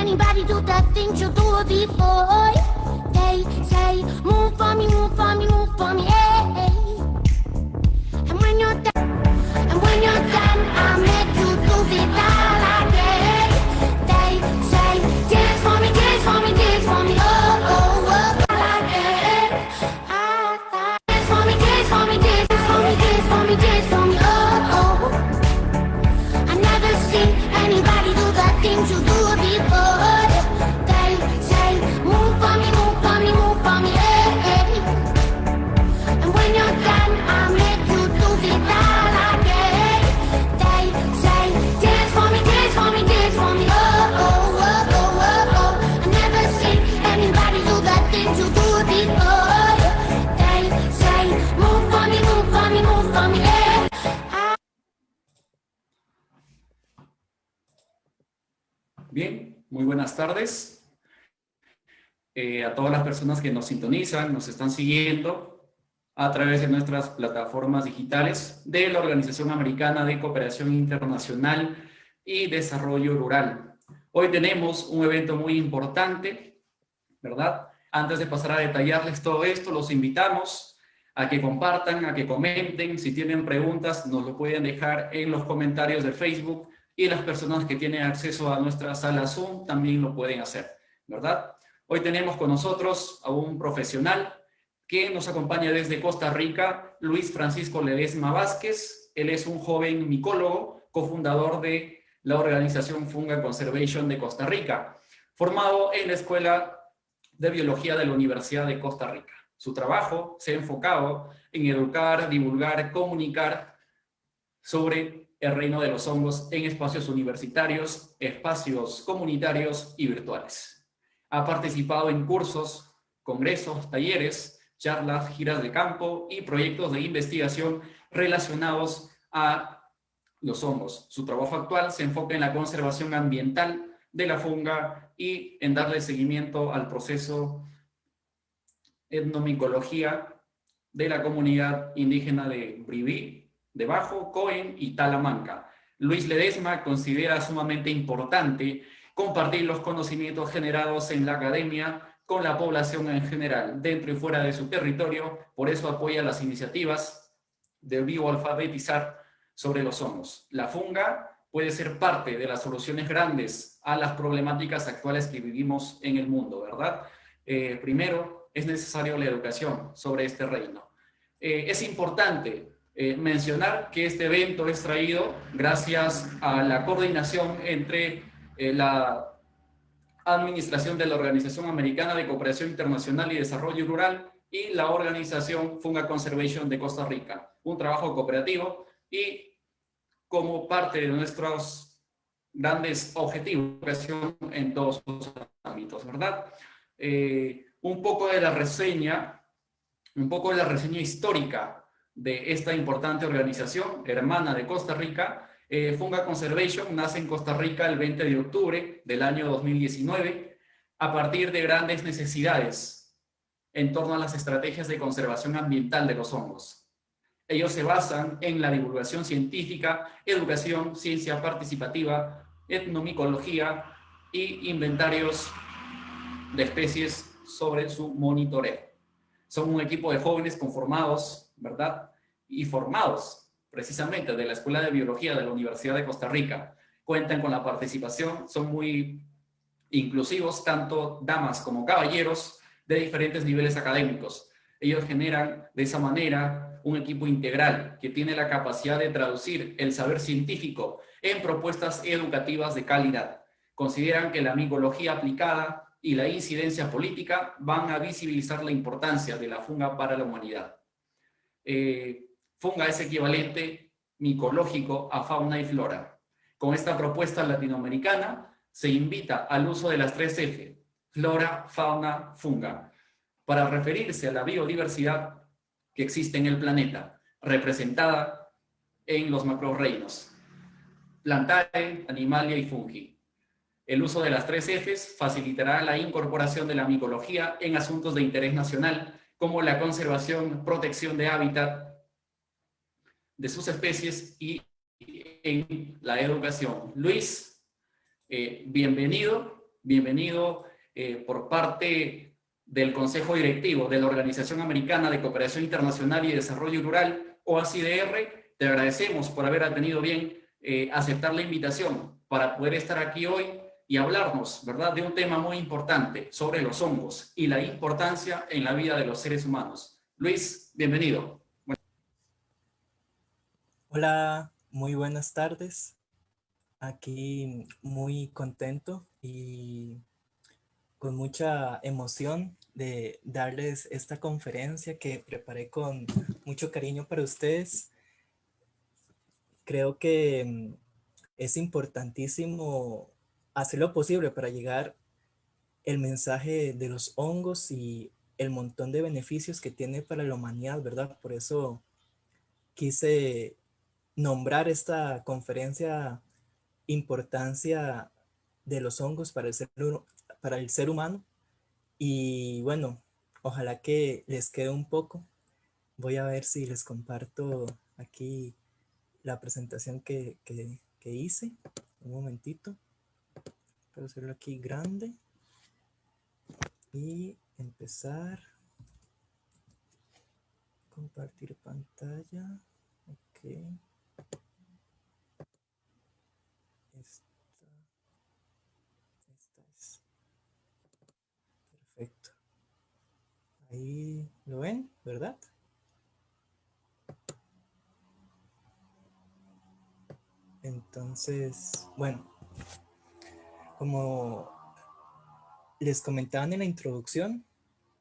anybody do the things you do before. They say, move for me, move for me, move for me, hey. And when you're done, I'll make you do it all again. They say, dance for me, dance for me, dance for me, oh, oh, oh, all again. Dance for me, dance for me, dance for me, dance for me, dance for me, oh, oh. I never seen anybody do the things you do before. They say, move for me, move for me, move for me, hey. And when you're done, I'll make you do it all again. They say, dance for me, dance for me, dance for me, oh, oh, oh, oh, oh, oh. I never seen anybody do the things you do before. They say, move for me, move for me, move for me, hey. Bien, muy buenas tardes a todas las personas que nos sintonizan, nos están siguiendo a través de nuestras plataformas digitales de la Organización Americana de Cooperación Internacional y Desarrollo Rural. Hoy tenemos un evento muy importante, ¿verdad? Antes de pasar a detallarles todo esto, los invitamos a que compartan, a que comenten. Si tienen preguntas, nos lo pueden dejar en los comentarios de Facebook, y las personas que tienen acceso a nuestra sala Zoom también lo pueden hacer, ¿verdad? Hoy tenemos con nosotros a un profesional que nos acompaña desde Costa Rica, Luis Francisco Ledesma Vázquez. Él es un joven micólogo, cofundador de la organización Funga Conservation de Costa Rica, formado en la Escuela de Biología de la Universidad de Costa Rica. Su trabajo se ha enfocado en educar, divulgar, comunicar sobre el reino de los hongos en espacios universitarios, espacios comunitarios y virtuales. Ha participado en cursos, congresos, talleres, charlas, giras de campo y proyectos de investigación relacionados a los hongos. Su trabajo actual se enfoca en la conservación ambiental de la funga y en darle seguimiento al proceso etnomicología de la comunidad indígena de Bribí, de Bajo, Coen y Talamanca. Luis Ledesma considera sumamente importante compartir los conocimientos generados en la academia con la población en general, dentro y fuera de su territorio. Por eso apoya las iniciativas de bioalfabetizar sobre los hongos. La funga puede ser parte de las soluciones grandes a las problemáticas actuales que vivimos en el mundo, ¿verdad? Primero, es necesario la educación sobre este reino. Es importante mencionar que este evento es traído gracias a la coordinación entre la administración de la Organización Americana de Cooperación Internacional y Desarrollo Rural y la organización Funga Conservation de Costa Rica. Un trabajo cooperativo y como parte de nuestros grandes objetivos en todos los ámbitos, ¿verdad? Un poco de la reseña histórica de esta importante organización, hermana de Costa Rica. Funga Conservation nace en Costa Rica el 20 de octubre del año 2019, a partir de grandes necesidades en torno a las estrategias de conservación ambiental de los hongos. Ellos se basan en la divulgación científica, educación, ciencia participativa, etnomicología y inventarios de especies sobre su monitoreo. Son un equipo de jóvenes conformados, ¿verdad? Y formados precisamente de la Escuela de Biología de la Universidad de Costa Rica. Cuentan con la participación, son muy inclusivos, tanto damas como caballeros de diferentes niveles académicos. Ellos generan de esa manera un equipo integral que tiene la capacidad de traducir el saber científico en propuestas educativas de calidad. Consideran que la micología aplicada y la incidencia política van a visibilizar la importancia de la funga para la humanidad. Funga es equivalente micológico a fauna y flora. Con esta propuesta latinoamericana se invita al uso de las 3 F, flora, fauna, funga, para referirse a la biodiversidad que existe en el planeta, representada en los macroreinos, Plantae, Animalia y Fungi. El uso de las 3 Fs facilitará la incorporación de la micología en asuntos de interés nacional, como la conservación, protección de hábitat de sus especies y en la educación. Luis, bienvenido bienvenido por parte del Consejo Directivo de la Organización Americana de Cooperación Internacional y Desarrollo Rural, OACIDR. Te agradecemos por haber tenido bien aceptar la invitación para poder estar aquí hoy y hablarnos, ¿verdad?, de un tema muy importante sobre los hongos y la importancia en la vida de los seres humanos. Luis, bienvenido. Hola, muy buenas tardes. Aquí muy contento y con mucha emoción de darles esta conferencia que preparé con mucho cariño para ustedes. Creo que es importantísimo hacer lo posible para llegar el mensaje de los hongos y el montón de beneficios que tiene para la humanidad, ¿verdad? Por eso quise nombrar esta conferencia Importancia de los hongos para el ser humano. Y bueno, ojalá que les quede un poco. Voy a ver si les comparto aquí la presentación que hice. Un momentito. Puedo hacerlo aquí grande. Y empezar. Compartir pantalla. Ok. Esta es. Perfecto. Ahí lo ven, ¿verdad? Entonces, bueno, como les comentaban en la introducción,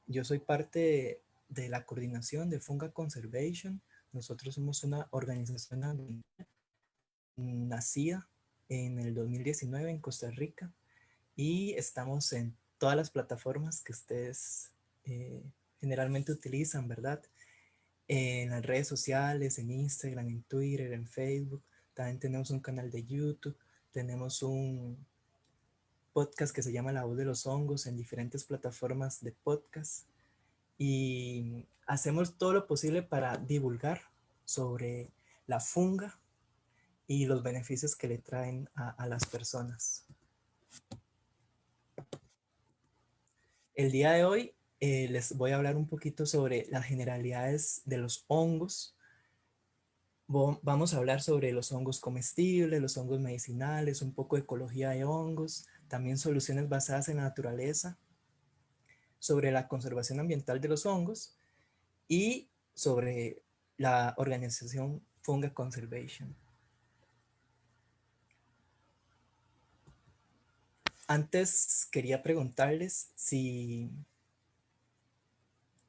yo soy parte de la coordinación de Funga Conservation. Nosotros somos una organización ambiental nacida en el 2019 en Costa Rica y estamos en todas las plataformas que ustedes generalmente utilizan, ¿verdad? En las redes sociales, en Instagram, en Twitter, en Facebook. También tenemos un canal de YouTube, tenemos un podcast que se llama La Voz de los Hongos en diferentes plataformas de podcast y hacemos todo lo posible para divulgar sobre la funga y los beneficios que le traen a las personas. El día de hoy les voy a hablar un poquito sobre las generalidades de los hongos. Vamos a hablar sobre los hongos comestibles, los hongos medicinales, un poco de ecología de hongos, también soluciones basadas en la naturaleza, sobre la conservación ambiental de los hongos y sobre la organización Funga Conservation. Antes quería preguntarles si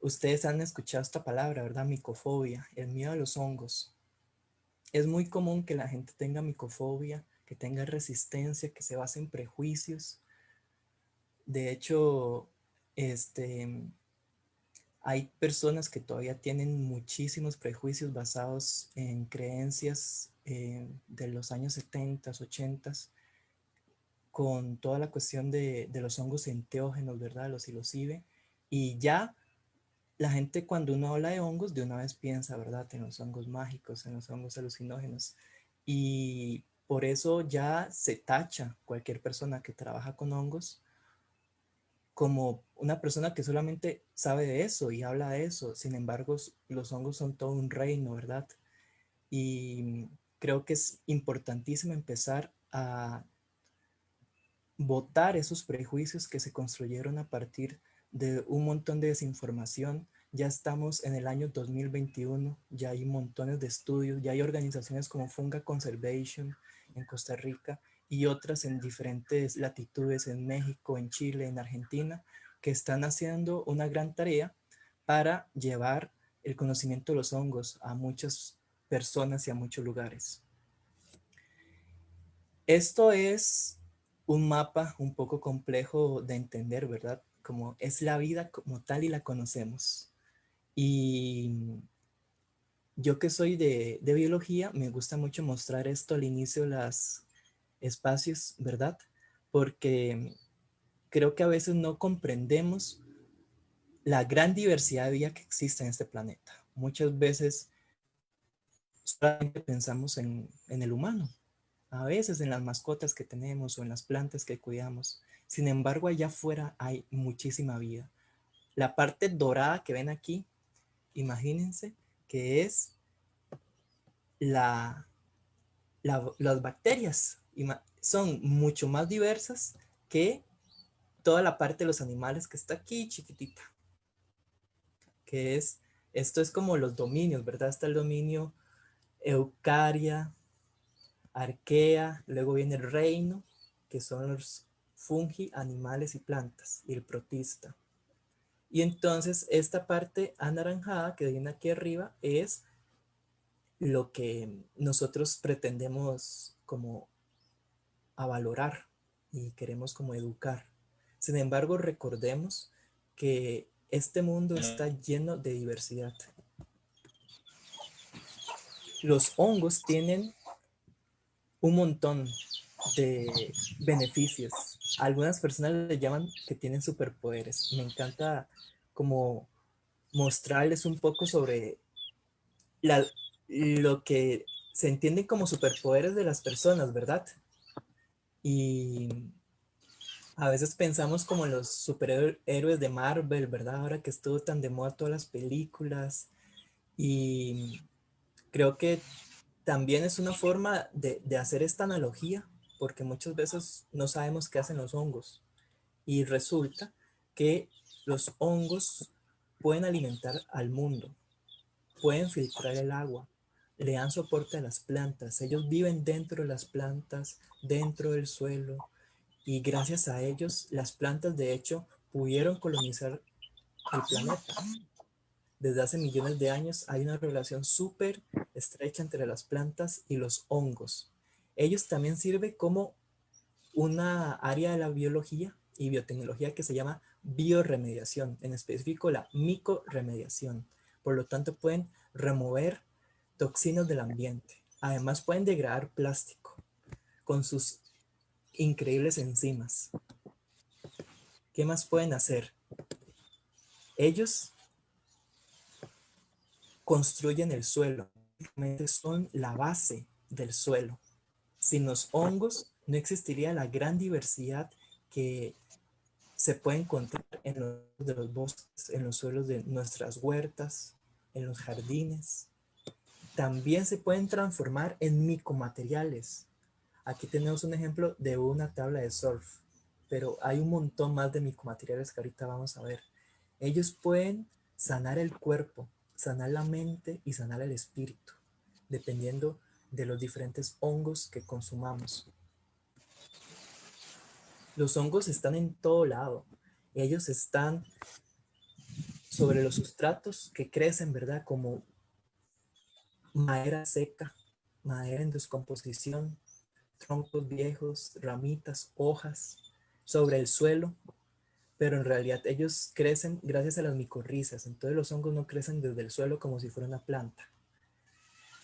ustedes han escuchado esta palabra, ¿verdad? Micofobia, el miedo a los hongos. Es muy común que la gente tenga micofobia, que tenga resistencia, que se base en prejuicios. De hecho, hay personas que todavía tienen muchísimos prejuicios basados en creencias de los años 70, 80, con toda la cuestión de los hongos enteógenos, ¿verdad? Los psilocibe. Y ya la gente cuando uno habla de hongos, de una vez piensa, ¿verdad?, en los hongos mágicos, en los hongos alucinógenos. Y por eso ya se tacha cualquier persona que trabaja con hongos como una persona que solamente sabe de eso y habla de eso. Sin embargo, los hongos son todo un reino, ¿verdad? Y creo que es importantísimo empezar a botar esos prejuicios que se construyeron a partir de un montón de desinformación. Ya estamos en el año 2021, ya hay montones de estudios, ya hay organizaciones como Funga Conservation en Costa Rica y otras en diferentes latitudes en México, en Chile, en Argentina, que están haciendo una gran tarea para llevar el conocimiento de los hongos a muchas personas y a muchos lugares. Esto es un mapa un poco complejo de entender, ¿verdad? Como es la vida como tal y la conocemos. Y yo que soy de biología, me gusta mucho mostrar esto al inicio de los espacios, ¿verdad? Porque creo que a veces no comprendemos la gran diversidad de vida que existe en este planeta. Muchas veces solamente pensamos en el humano, a veces en las mascotas que tenemos o en las plantas que cuidamos. Sin embargo, allá afuera hay muchísima vida. La parte dorada que ven aquí, imagínense que es la, las bacterias. Son mucho más diversas que toda la parte de los animales que está aquí chiquitita. Que es, esto es como los dominios, ¿verdad? Está el dominio Eucaria, Arquea, luego viene el reino, que son los fungi, animales y plantas, y el protista. Y entonces esta parte anaranjada que viene aquí arriba es lo que nosotros pretendemos como a valorar y queremos como educar. Sin embargo, recordemos que este mundo está lleno de diversidad. Los hongos tienen un montón de beneficios. Algunas personas le llaman que tienen superpoderes. Me encanta como mostrarles un poco sobre lo que se entiende como superpoderes de las personas, ¿verdad? Y a veces pensamos como en los superhéroes de Marvel, ¿verdad? Ahora que estuvo tan de moda todas las películas. Y creo que también es una forma de hacer esta analogía, porque muchas veces no sabemos qué hacen los hongos. Y resulta que los hongos pueden alimentar al mundo, pueden filtrar el agua, le dan soporte a las plantas. Ellos viven dentro de las plantas, dentro del suelo, y gracias a ellos las plantas de hecho pudieron colonizar el planeta. Desde hace millones de años hay una relación súper estrecha entre las plantas y los hongos. Ellos también sirven como una área de la biología y biotecnología que se llama bioremediación, en específico la micorremediación. Por lo tanto, pueden remover toxinas del ambiente. Además, pueden degradar plástico con sus increíbles enzimas. ¿Qué más pueden hacer? Ellos construyen el suelo, son la base del suelo. Sin los hongos no existiría la gran diversidad que se puede encontrar en los de los bosques, en los suelos de nuestras huertas, en los jardines. También se pueden transformar en micomateriales. Aquí tenemos un ejemplo de una tabla de surf, pero hay un montón más de micomateriales que ahorita vamos a ver. Ellos pueden sanar el cuerpo, sanar la mente y sanar el espíritu, dependiendo de los diferentes hongos que consumamos. Los hongos están en todo lado. Ellos están sobre los sustratos que crecen, ¿verdad? Como madera seca, madera en descomposición, troncos viejos, ramitas, hojas, sobre el suelo, pero en realidad ellos crecen gracias a las micorrizas. Entonces los hongos no crecen desde el suelo como si fuera una planta.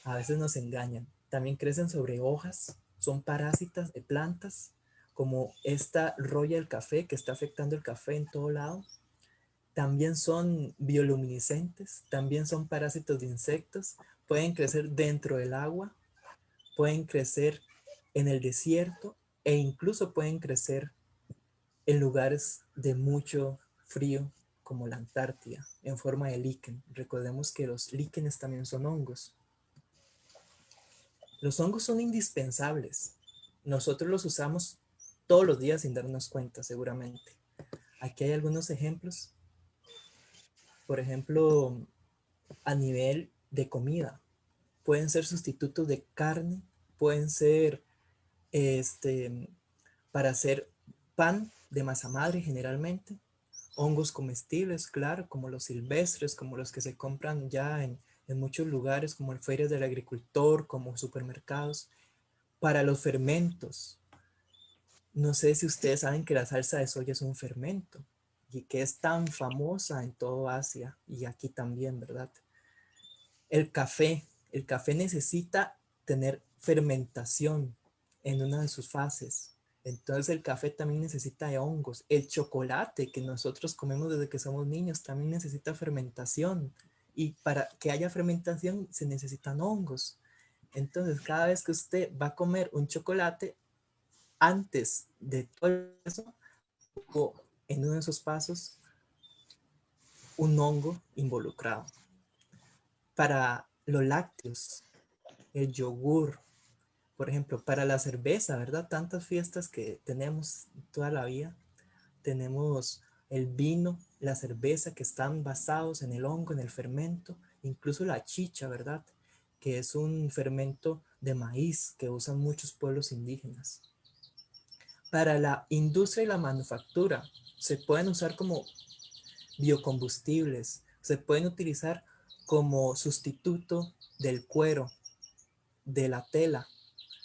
A veces nos engañan. También crecen sobre hojas, son parásitas de plantas, como esta roya del café que está afectando el café en todo lado. También son bioluminiscentes, también son parásitos de insectos, pueden crecer dentro del agua, pueden crecer en el desierto e incluso pueden crecer en lugares de mucho frío como la Antártida en forma de líquen. Recordemos que los líquenes también son hongos. Los hongos son indispensables. Nosotros los usamos todos los días sin darnos cuenta, seguramente. Aquí hay algunos ejemplos. Por ejemplo, a nivel de comida. Pueden ser sustitutos de carne, pueden ser para hacer pan de masa madre generalmente, hongos comestibles, claro, como los silvestres, como los que se compran ya en muchos lugares, como en ferias del agricultor, como supermercados, para los fermentos. No sé si ustedes saben que la salsa de soya es un fermento y que es tan famosa en toda Asia y aquí también, ¿verdad? El café necesita tener fermentación en una de sus fases. Entonces el café también necesita de hongos. El chocolate que nosotros comemos desde que somos niños también necesita fermentación. Y para que haya fermentación se necesitan hongos. Entonces, cada vez que usted va a comer un chocolate, antes de todo eso, hubo en uno de esos pasos un hongo involucrado. Para los lácteos, el yogur, por ejemplo, para la cerveza, ¿verdad? Tantas fiestas que tenemos toda la vida. Tenemos el vino, la cerveza, que están basados en el hongo, en el fermento, incluso la chicha, ¿verdad? Que es un fermento de maíz que usan muchos pueblos indígenas. Para la industria y la manufactura, se pueden usar como biocombustibles, se pueden utilizar como sustituto del cuero, de la tela,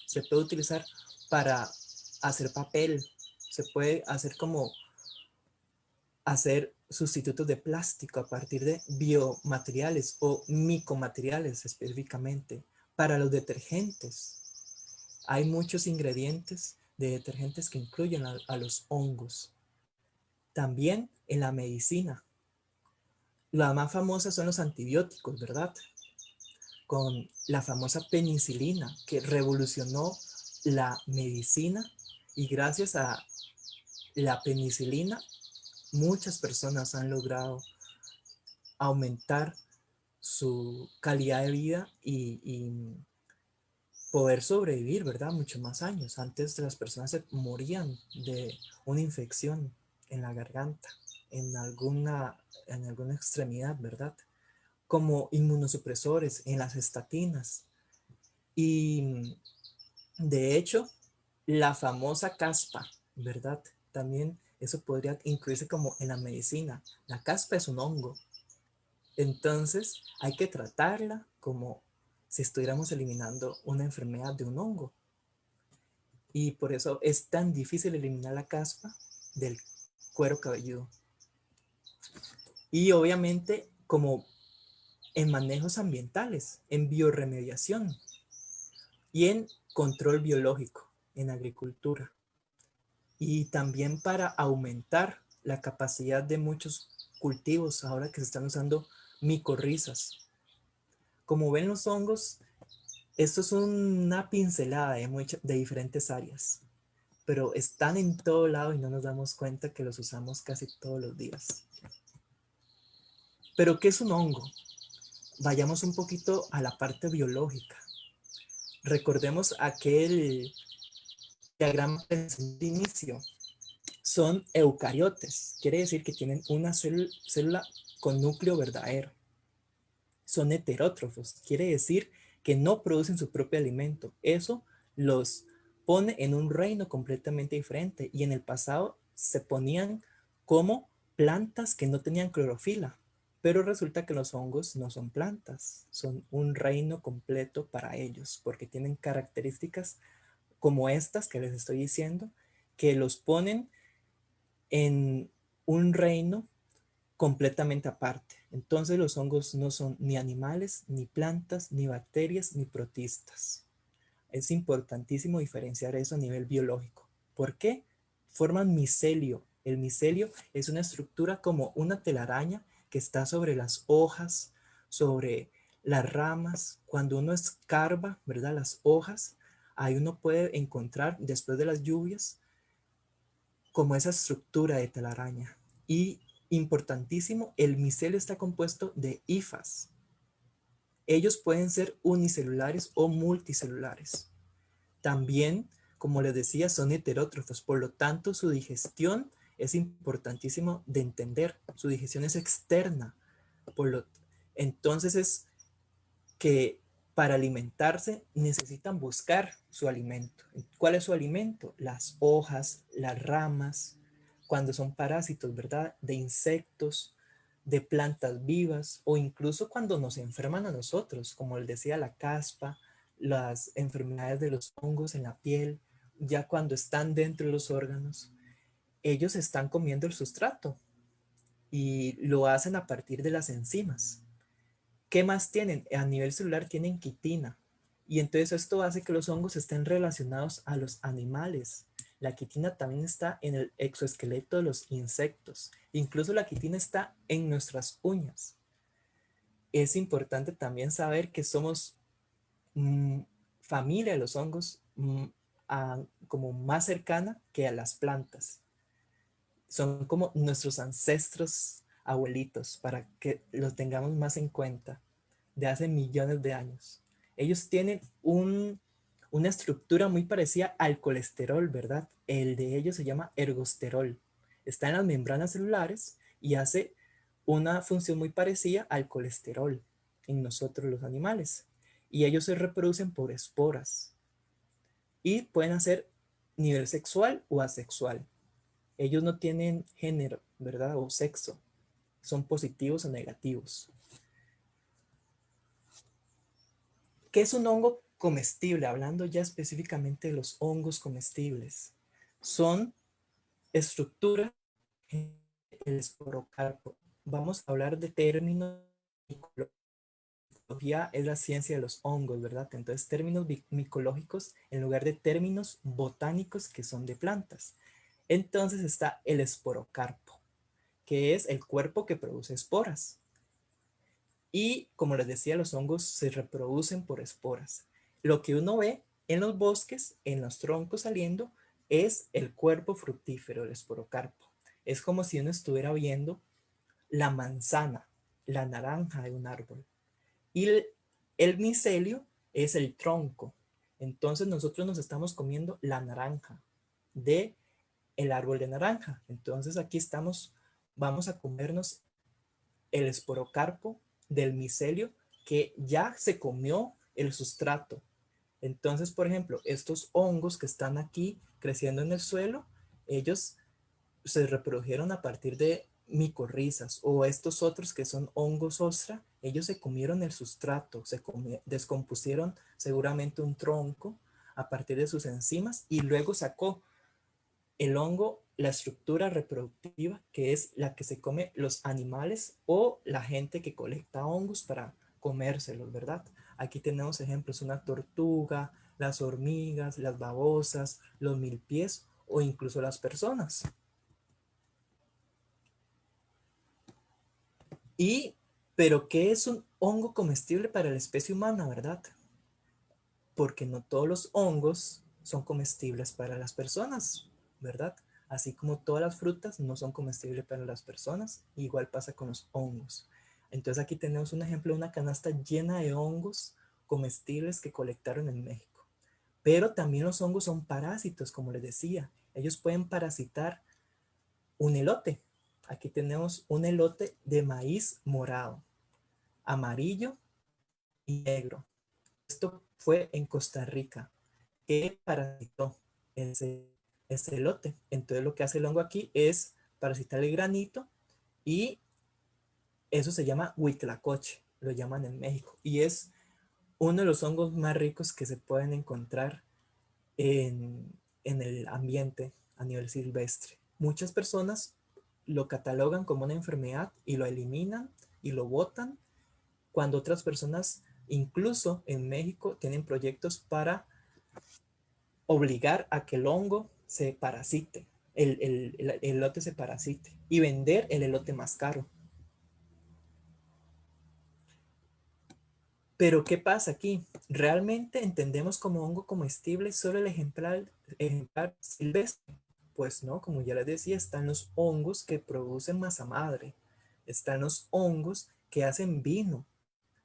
se puede utilizar para hacer papel, se puede hacer como hacer sustitutos de plástico a partir de biomateriales o micomateriales específicamente. Para los detergentes, hay muchos ingredientes de detergentes que incluyen a los hongos. También en la medicina. Las más famosas son los antibióticos, ¿verdad? Con la famosa penicilina que revolucionó la medicina, y gracias a la penicilina muchas personas han logrado aumentar su calidad de vida y poder sobrevivir, ¿verdad? Muchos más años. Antes las personas se morían de una infección en la garganta, en alguna extremidad, ¿verdad? Como inmunosupresores, en las estatinas. Y de hecho, la famosa caspa, ¿verdad? También eso podría incluirse como en la medicina. La caspa es un hongo. Entonces hay que tratarla como si estuviéramos eliminando una enfermedad de un hongo. Y por eso es tan difícil eliminar la caspa del cuero cabelludo. Y obviamente como en manejos ambientales, en bioremediación y en control biológico, en agricultura. Y también para aumentar la capacidad de muchos cultivos ahora que se están usando micorrizas. Como ven los hongos, esto es una pincelada de diferentes áreas, pero están en todo lado y no nos damos cuenta que los usamos casi todos los días. ¿Pero qué es un hongo? Vayamos un poquito a la parte biológica. Recordemos aquel diagrama de inicio. Son eucariotes, quiere decir que tienen una célula con núcleo verdadero. Son heterótrofos, quiere decir que no producen su propio alimento. Eso los pone en un reino completamente diferente, y en el pasado se ponían como plantas que no tenían clorofila, pero resulta que los hongos no son plantas, son un reino completo para ellos, porque tienen características como estas que les estoy diciendo, que los ponen en un reino completamente aparte. Entonces los hongos no son ni animales, ni plantas, ni bacterias, ni protistas. Es importantísimo diferenciar eso a nivel biológico. ¿Por qué? Forman micelio. El micelio es una estructura como una telaraña que está sobre las hojas, sobre las ramas. Cuando uno escarba, ¿verdad?, las hojas, ahí uno puede encontrar, después de las lluvias, como esa estructura de telaraña. Y importantísimo, el micelio está compuesto de hifas. Ellos pueden ser unicelulares o multicelulares. También, como les decía, son heterótrofos, por lo tanto su digestión es importantísimo de entender. Su digestión es externa. Entonces es que para alimentarse necesitan buscar su alimento. ¿Cuál es su alimento? Las hojas, las ramas, cuando son parásitos, ¿verdad?, de insectos, de plantas vivas, o incluso cuando nos enferman a nosotros, como les decía, la caspa, las enfermedades de los hongos en la piel, ya cuando están dentro de los órganos, ellos están comiendo el sustrato y lo hacen a partir de las enzimas. ¿Qué más tienen? A nivel celular tienen quitina. Y entonces esto hace que los hongos estén relacionados a los animales. La quitina también está en el exoesqueleto de los insectos. Incluso la quitina está en nuestras uñas. Es importante también saber que somos familia de los hongos como más cercana que a las plantas. Son como nuestros ancestros abuelitos, para que los tengamos más en cuenta, de hace millones de años. Ellos tienen una estructura muy parecida al colesterol, ¿verdad? El de ellos se llama ergosterol. Está en las membranas celulares y hace una función muy parecida al colesterol en nosotros los animales. Y ellos se reproducen por esporas. Y pueden hacer nivel sexual o asexual. Ellos no tienen género, ¿verdad? O sexo. Son positivos o negativos. ¿Qué es un hongo comestible? Hablando ya específicamente de los hongos comestibles. Son estructuras en el esporocarpo. Vamos a hablar de términos. Micología es la ciencia de los hongos, ¿verdad? Entonces, términos micológicos en lugar de términos botánicos que son de plantas. Entonces está el esporocarpo, que es el cuerpo que produce esporas. Y como les decía, los hongos se reproducen por esporas. Lo que uno ve en los bosques, en los troncos saliendo, es el cuerpo fructífero, el esporocarpo. Es como si uno estuviera viendo la manzana, la naranja de un árbol. Y el micelio es el tronco. Entonces nosotros nos estamos comiendo la naranja de el árbol de naranja. Entonces aquí vamos a comernos el esporocarpo del micelio que ya se comió el sustrato. Entonces, por ejemplo, estos hongos que están aquí creciendo en el suelo, ellos se reprodujeron a partir de micorrizas, o estos otros que son hongos ostra, ellos se comieron el sustrato, descompusieron seguramente un tronco a partir de sus enzimas y luego sacó el hongo la estructura reproductiva, que es la que se come los animales o la gente que colecta hongos para comérselos, ¿verdad? Aquí tenemos ejemplos, una tortuga, las hormigas, las babosas, los milpies o incluso las personas. Pero ¿qué es un hongo comestible para la especie humana, verdad? Porque no todos los hongos son comestibles para las personas, ¿verdad? Así como todas las frutas no son comestibles para las personas, igual pasa con los hongos. Entonces aquí tenemos un ejemplo de una canasta llena de hongos comestibles que colectaron en México. Pero también los hongos son parásitos, como les decía. Ellos pueden parasitar un elote. Aquí tenemos un elote de maíz morado, amarillo y negro. Esto fue en Costa Rica, que parasitó ese elote. Entonces lo que hace el hongo aquí es parasitar el granito y eso se llama huitlacoche, lo llaman en México. Y es uno de los hongos más ricos que se pueden encontrar en el ambiente a nivel silvestre. Muchas personas lo catalogan como una enfermedad y lo eliminan y lo botan, cuando otras personas, incluso en México, tienen proyectos para obligar a que el hongo se parasite, el elote se parasite y vender el elote más caro. Pero ¿qué pasa aquí? ¿Realmente entendemos como hongo comestible solo el ejemplar silvestre? Pues no, como ya les decía, están los hongos que producen masa madre, están los hongos que hacen vino,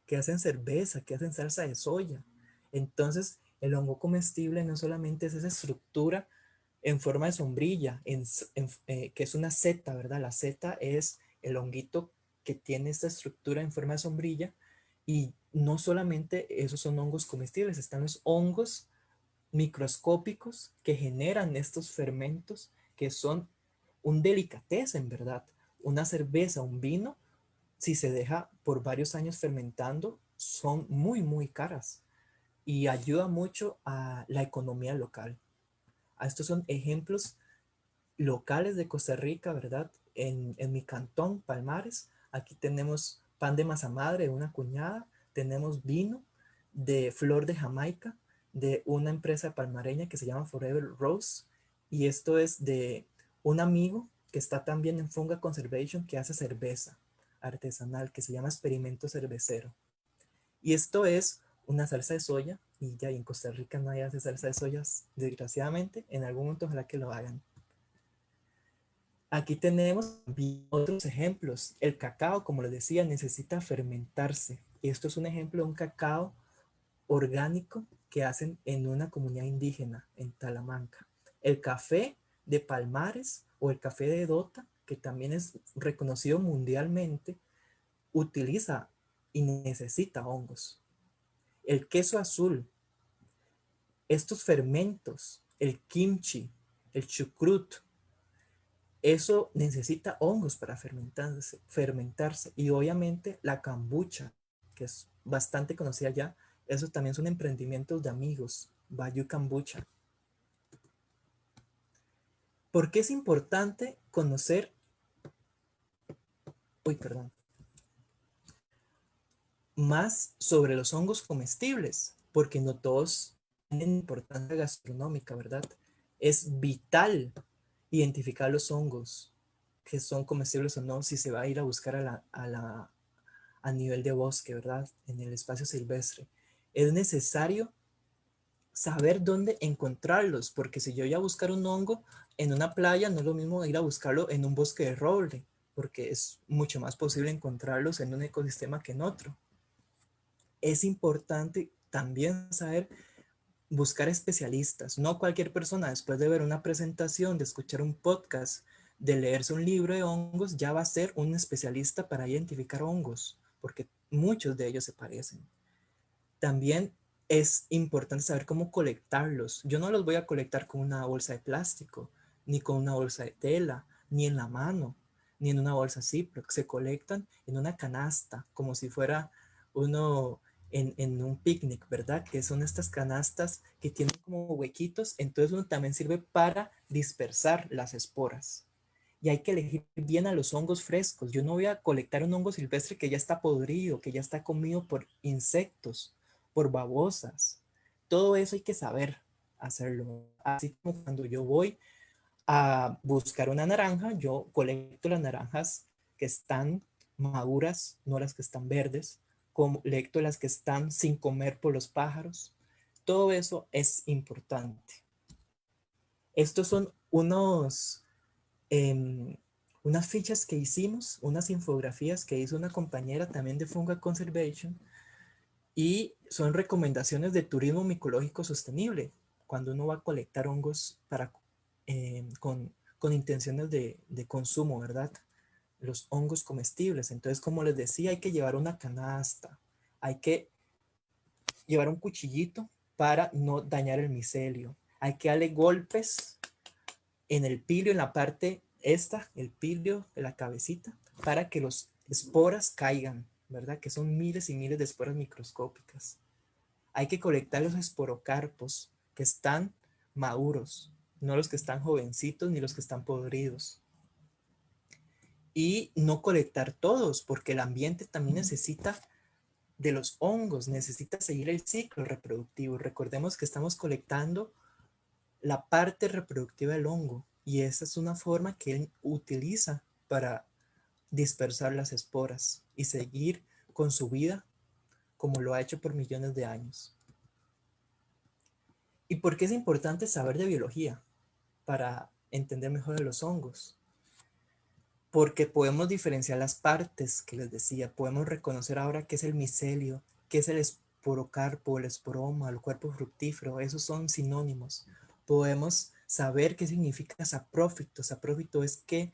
que hacen cerveza, que hacen salsa de soya. Entonces, el hongo comestible no solamente es esa estructura en forma de sombrilla, que es una seta, ¿verdad? La seta es el honguito que tiene esta estructura en forma de sombrilla, y no solamente esos son hongos comestibles, están los hongos microscópicos que generan estos fermentos que son un delicatessen, ¿verdad? Una cerveza, un vino, si se deja por varios años fermentando, son muy, muy caras y ayuda mucho a la economía local. Estos son ejemplos locales de Costa Rica, ¿verdad? En mi cantón, Palmares, aquí tenemos pan de masa madre de una cuñada, tenemos vino de flor de Jamaica, de una empresa palmareña que se llama Forever Rose, y esto es de un amigo que está también en Funga Conservation, que hace cerveza artesanal, que se llama Experimento Cervecero. Y esto es una salsa de soya y ya en Costa Rica nadie hace salsa de soyas, desgraciadamente. En algún momento ojalá que lo hagan. Aquí tenemos otros ejemplos. El cacao, como les decía, necesita fermentarse. Esto es un ejemplo de un cacao orgánico que hacen en una comunidad indígena en Talamanca. El café de Palmares o el café de Dota, que también es reconocido mundialmente, utiliza y necesita hongos. El queso azul, estos fermentos, el kimchi, el chucrut, eso necesita hongos para fermentarse. Y obviamente la kombucha, que es bastante conocida ya, eso también son emprendimientos de amigos, Bayou Kombucha. ¿Por qué es importante conocer, más sobre los hongos comestibles? Porque no todos tienen importancia gastronómica, ¿verdad? Es vital identificar los hongos que son comestibles o no, si se va a ir a buscar a nivel de bosque, ¿verdad? En el espacio silvestre. Es necesario saber dónde encontrarlos, porque si yo voy a buscar un hongo en una playa, no es lo mismo ir a buscarlo en un bosque de roble, porque es mucho más posible encontrarlos en un ecosistema que en otro. Es importante también saber buscar especialistas. No cualquier persona, después de ver una presentación, de escuchar un podcast, de leerse un libro de hongos, ya va a ser un especialista para identificar hongos, porque muchos de ellos se parecen. También es importante saber cómo colectarlos. Yo no los voy a colectar con una bolsa de plástico, ni con una bolsa de tela, ni en la mano, ni en una bolsa Ziploc. Se colectan en una canasta, como si fuera uno en un picnic, ¿verdad? Que son estas canastas que tienen como huequitos, entonces uno también sirve para dispersar las esporas. Y hay que elegir bien a los hongos frescos. Yo no voy a colectar un hongo silvestre que ya está podrido, que ya está comido por insectos, por babosas. Todo eso hay que saber hacerlo. Así como cuando yo voy a buscar una naranja, yo colecto las naranjas que están maduras, no las que están verdes, colecto las que están sin comer por los pájaros. Todo eso es importante. Estos son em, unas fichas que hicimos, unas infografías que hizo una compañera también de Funga Conservation, y son recomendaciones de turismo micológico sostenible, cuando uno va a colectar hongos con intenciones de consumo, ¿verdad? Los hongos comestibles. Entonces, como les decía, hay que llevar una canasta, hay que llevar un cuchillito para no dañar el micelio. Hay que darle golpes en el pilio, en la parte el pilio de la cabecita, para que los esporas caigan, ¿verdad? Que son miles y miles de esporas microscópicas. Hay que colectar los esporocarpos que están maduros, no los que están jovencitos ni los que están podridos. Y no colectar todos, porque el ambiente también necesita de los hongos, necesita seguir el ciclo reproductivo. Recordemos que estamos colectando la parte reproductiva del hongo, y esa es una forma que él utiliza para dispersar las esporas y seguir con su vida como lo ha hecho por millones de años. ¿Y por qué es importante saber de biología para entender mejor de los hongos? Porque podemos diferenciar las partes que les decía, podemos reconocer ahora qué es el micelio, qué es el esporocarpo, el esporoma, el cuerpo fructífero, esos son sinónimos. Podemos saber qué significa saprófito. Saprófito es que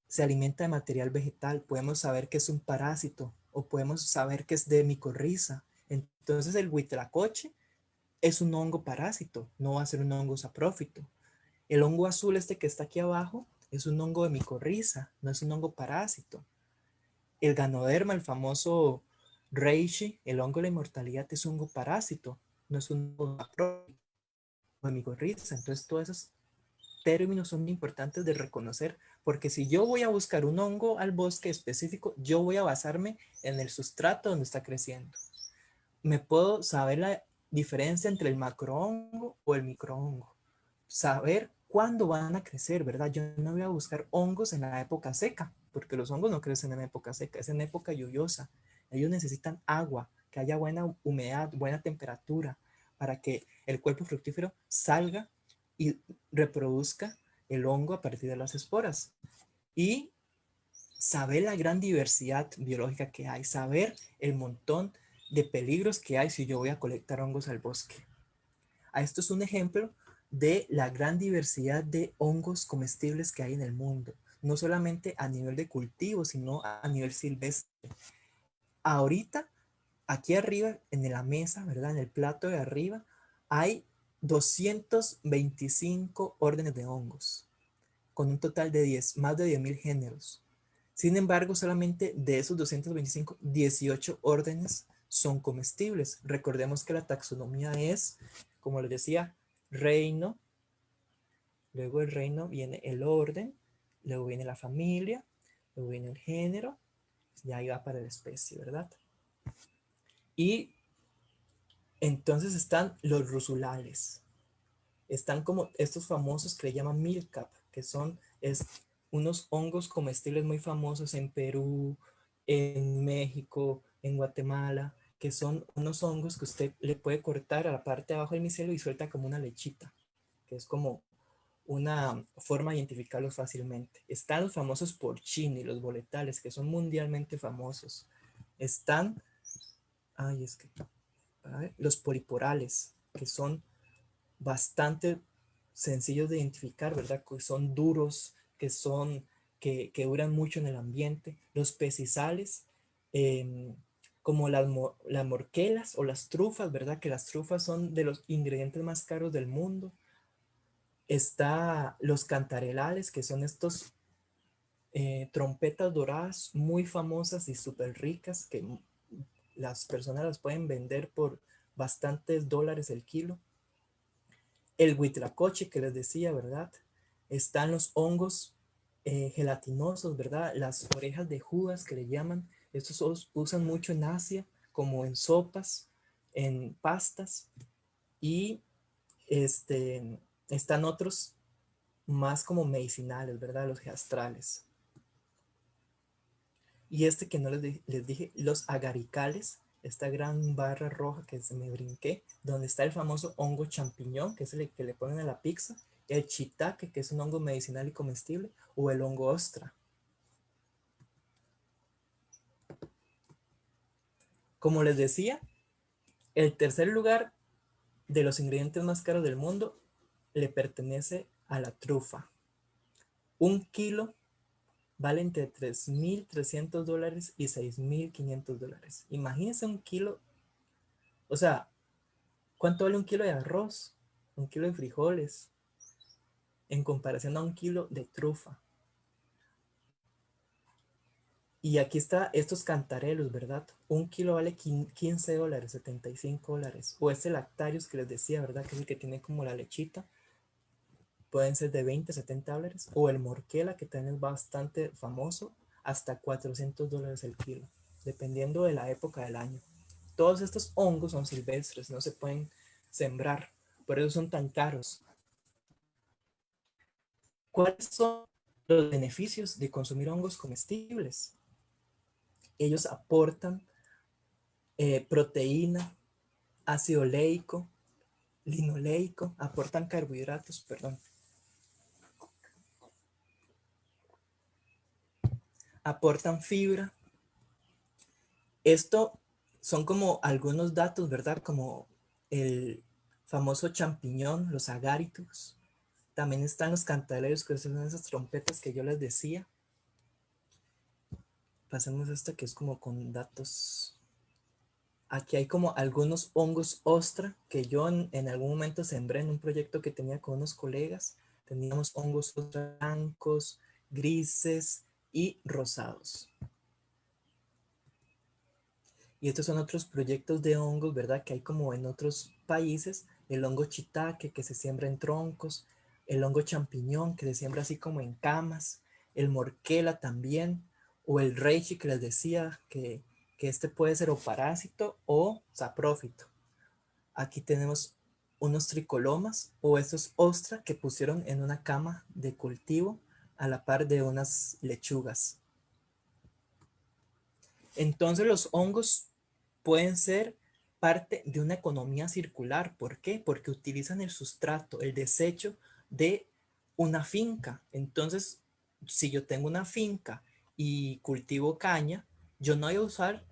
se alimenta de material vegetal. Podemos saber que es un parásito, o podemos saber que es de micorriza. Entonces el huitlacoche es un hongo parásito, no va a ser un hongo saprófito. El hongo azul que está aquí abajo es un hongo de micorriza, no es un hongo parásito. El ganoderma, el famoso reishi, el hongo de la inmortalidad, es un hongo parásito, no es un hongo saprófito o de micorriza. Entonces todos esos términos son importantes de reconocer, porque si yo voy a buscar un hongo al bosque específico, yo voy a basarme en el sustrato donde está creciendo. Me puedo saber la diferencia entre el macrohongo o el microhongo, saber cuándo van a crecer, ¿verdad? Yo no voy a buscar hongos en la época seca, porque los hongos no crecen en época seca, es en época lluviosa. Ellos necesitan agua, que haya buena humedad, buena temperatura, para que el cuerpo fructífero salga y reproduzca el hongo a partir de las esporas. Y saber la gran diversidad biológica que hay, saber el montón de peligros que hay si yo voy a colectar hongos al bosque. Esto es un ejemplo de la gran diversidad de hongos comestibles que hay en el mundo, no solamente a nivel de cultivo, sino a nivel silvestre. Ahorita, aquí arriba, en la mesa, ¿verdad? En el plato de arriba, hay 225 órdenes de hongos, con un total de más de 10.000 géneros. Sin embargo, solamente de esos 225, 18 órdenes son comestibles. Recordemos que la taxonomía es, como les decía, reino, luego el reino viene el orden, luego viene la familia, luego viene el género, y ahí va para la especie, ¿verdad? Y entonces están los rusulales. Están como estos famosos que le llaman milcap, que son unos hongos comestibles muy famosos en Perú, en México, en Guatemala, que son unos hongos que usted le puede cortar a la parte de abajo del micélio y suelta como una lechita, que es como una forma de identificarlos fácilmente. Están los famosos porcini, los boletales, que son mundialmente famosos. Están, los poliporales, que son bastante sencillos de identificar, ¿verdad? Que son duros, que duran mucho en el ambiente. Los pecizales, como las morquelas o las trufas, ¿verdad? Que las trufas son de los ingredientes más caros del mundo. Está los cantarelales, que son estos trompetas doradas muy famosas y súper ricas, que las personas las pueden vender por bastantes dólares el kilo. El huitlacoche que les decía, ¿verdad? Están los hongos gelatinosos, ¿verdad? Las orejas de Judas que le llaman. Estos usan mucho en Asia, como en sopas, en pastas. Y están otros más como medicinales, ¿verdad? Los geastrales. Y que no les dije, los agaricales, esta gran barra roja que se me brinqué, donde está el famoso hongo champiñón, que es el que le ponen a la pizza, el shiitake, que es un hongo medicinal y comestible, o el hongo ostra. Como les decía, el tercer lugar de los ingredientes más caros del mundo le pertenece a la trufa. Un kilo vale entre $3.300 y $6.500. Imagínense un kilo, o sea, ¿cuánto vale un kilo de arroz? Un kilo de frijoles, en comparación a un kilo de trufa. Y aquí está estos cantarelos, ¿verdad? Un kilo vale $15, $75. O este lactarius que les decía, ¿verdad? Que es el que tiene como la lechita. Pueden ser de $20, $70. O el morquela, que también es bastante famoso, hasta $400 el kilo, dependiendo de la época del año. Todos estos hongos son silvestres, no se pueden sembrar, por eso son tan caros. ¿Cuáles son los beneficios de consumir hongos comestibles? Ellos aportan proteína, ácido oleico, linoleico, aportan carbohidratos, perdón. Aportan fibra. Esto son como algunos datos, ¿verdad? Como el famoso champiñón, los agaritos. También están los cantaleros, que son esas trompetas que yo les decía. Pasemos a esta que es como con datos. Aquí hay como algunos hongos ostra que yo en algún momento sembré en un proyecto que tenía con unos colegas. Teníamos hongos ostra blancos, grises y rosados. Y estos son otros proyectos de hongos, ¿verdad? Que hay como en otros países. El hongo shiitake que se siembra en troncos. El hongo champiñón que se siembra así como en camas. El morquela también. O el reishi que les decía que este puede ser o parásito o saprófito. Aquí tenemos unos tricolomas o estos ostra que pusieron en una cama de cultivo a la par de unas lechugas. Entonces los hongos pueden ser parte de una economía circular. ¿Por qué? Porque utilizan el sustrato, el desecho de una finca. Entonces, si yo tengo una finca y cultivo caña, yo no voy a usar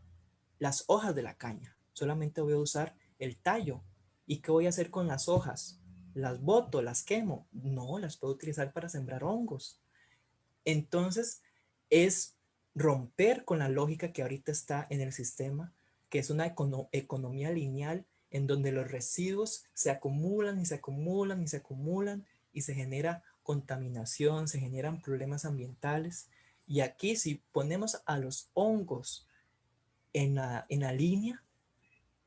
las hojas de la caña, solamente voy a usar el tallo. ¿Y qué voy a hacer con las hojas? ¿Las boto, las quemo? No, las puedo utilizar para sembrar hongos. Entonces, es romper con la lógica que ahorita está en el sistema, que es una economía lineal en donde los residuos se acumulan y se acumulan y se acumulan y se genera contaminación, se generan problemas ambientales. Y aquí si ponemos a los hongos en la línea,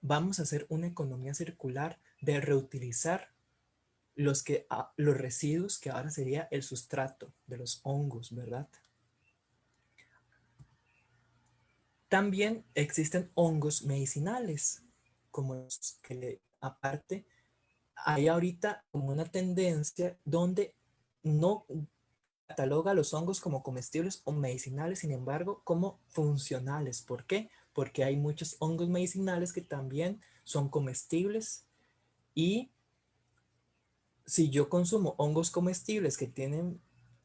vamos a hacer una economía circular de reutilizar los residuos, que ahora sería el sustrato de los hongos, ¿verdad? También existen hongos medicinales, como los que aparte hay ahorita como una tendencia donde no cataloga los hongos como comestibles o medicinales, sin embargo, como funcionales. ¿Por qué? Porque hay muchos hongos medicinales que también son comestibles y si yo consumo hongos comestibles que tienen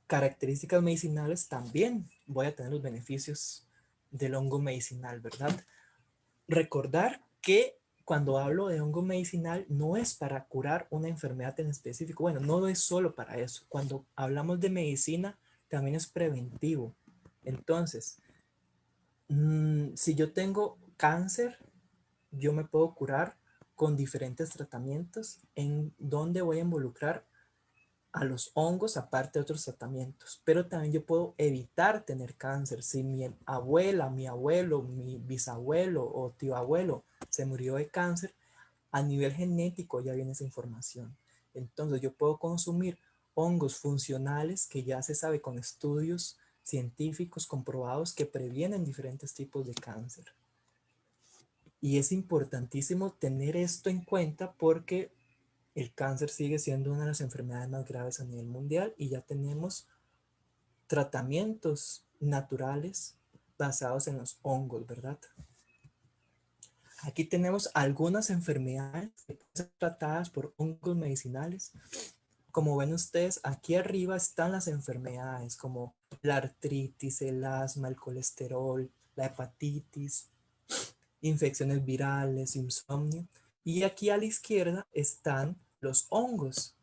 características medicinales, también voy a tener los beneficios del hongo medicinal, ¿verdad? Recordar que cuando hablo de hongo medicinal no es para curar una enfermedad en específico. Bueno, no es solo para eso. Cuando hablamos de medicina, también es preventivo. Entonces, si yo tengo cáncer, yo me puedo curar con diferentes tratamientos en donde voy a involucrar a los hongos aparte de otros tratamientos, pero también yo puedo evitar tener cáncer. Si mi abuela, mi abuelo, mi bisabuelo o tío abuelo se murió de cáncer, a nivel genético ya viene esa información. Entonces yo puedo consumir hongos funcionales que ya se sabe con estudios científicos comprobados que previenen diferentes tipos de cáncer. Y es importantísimo tener esto en cuenta porque el cáncer sigue siendo una de las enfermedades más graves a nivel mundial y ya tenemos tratamientos naturales basados en los hongos, ¿verdad? Aquí tenemos algunas enfermedades que pueden ser tratadas por hongos medicinales. Como ven ustedes, aquí arriba están las enfermedades como la artritis, el asma, el colesterol, la hepatitis, infecciones virales, insomnio. Y aquí a la izquierda están los hongos.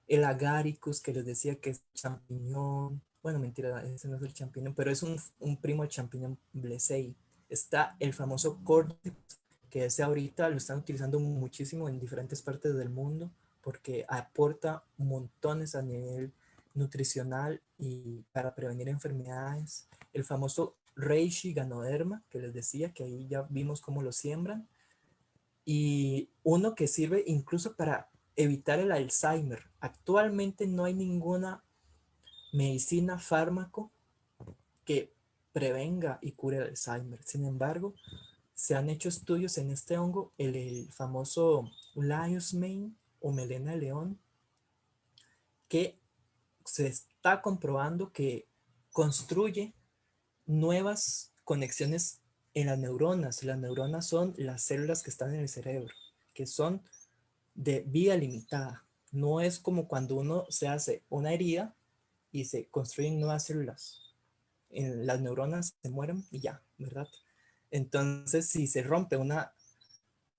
El agaricus, que les decía que es champiñón. Bueno, mentira, ese no es el champiñón, pero es un primo del champiñón blesei. Está el famoso cordyceps, que ese ahorita lo están utilizando muchísimo en diferentes partes del mundo porque aporta montones a nivel nutricional y para prevenir enfermedades. El famoso reishi ganoderma, que les decía que ahí ya vimos cómo lo siembran. Y uno que sirve incluso para evitar el Alzheimer. Actualmente no hay ninguna medicina, fármaco que prevenga y cure el Alzheimer. Sin embargo, se han hecho estudios en este hongo, el famoso Lion's Mane o melena de león, que se está comprobando que construye nuevas conexiones en las neuronas. Las neuronas son las células que están en el cerebro, que son de vida limitada. No es como cuando uno se hace una herida y se construyen nuevas células. Las neuronas se mueren y ya, ¿verdad? Entonces, si se rompe una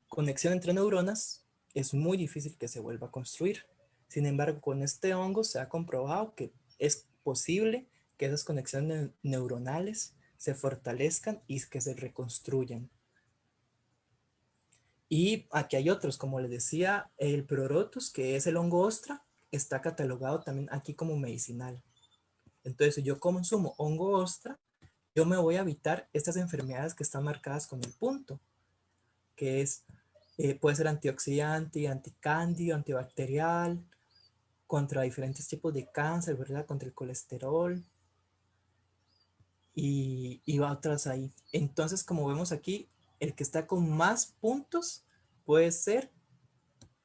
conexión entre neuronas, es muy difícil que se vuelva a construir. Sin embargo, con este hongo se ha comprobado que es posible que esas conexiones neuronales se fortalezcan y que se reconstruyan. Y aquí hay otros, como les decía, el Pleurotus, que es el hongo ostra, está catalogado también aquí como medicinal. Entonces, si yo consumo hongo ostra, yo me voy a evitar estas enfermedades que están marcadas con el punto, que es, puede ser antioxidante, anticándido, antibacterial, contra diferentes tipos de cáncer, ¿verdad? Contra el colesterol y otras ahí. Entonces, como vemos aquí, el que está con más puntos puede ser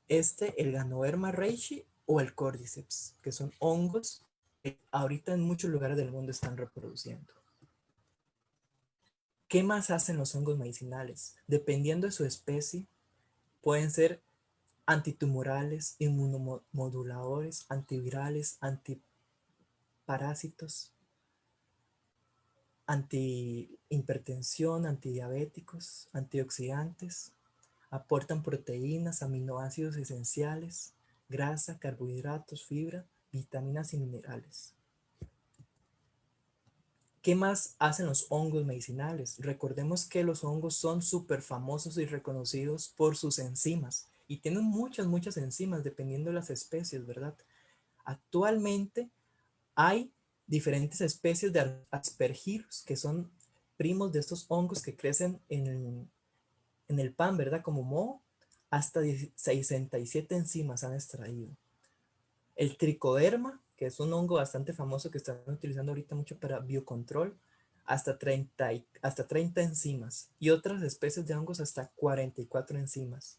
el Ganoderma reishi o el Cordyceps, que son hongos que ahorita en muchos lugares del mundo están reproduciendo. ¿Qué más hacen los hongos medicinales? Dependiendo de su especie, pueden ser antitumorales, inmunomoduladores, antivirales, antiparásitos, antihipertensión, antidiabéticos, antioxidantes, aportan proteínas, aminoácidos esenciales, grasa, carbohidratos, fibra, vitaminas y minerales. ¿Qué más hacen los hongos medicinales? Recordemos que los hongos son súper famosos y reconocidos por sus enzimas y tienen muchas enzimas dependiendo de las especies, ¿verdad? Actualmente hay diferentes especies de aspergillus que son primos de estos hongos que crecen en el pan, ¿verdad? Como moho, hasta 67 enzimas han extraído. El tricoderma, que es un hongo bastante famoso que están utilizando ahorita mucho para biocontrol, hasta 30 enzimas. Y otras especies de hongos hasta 44 enzimas.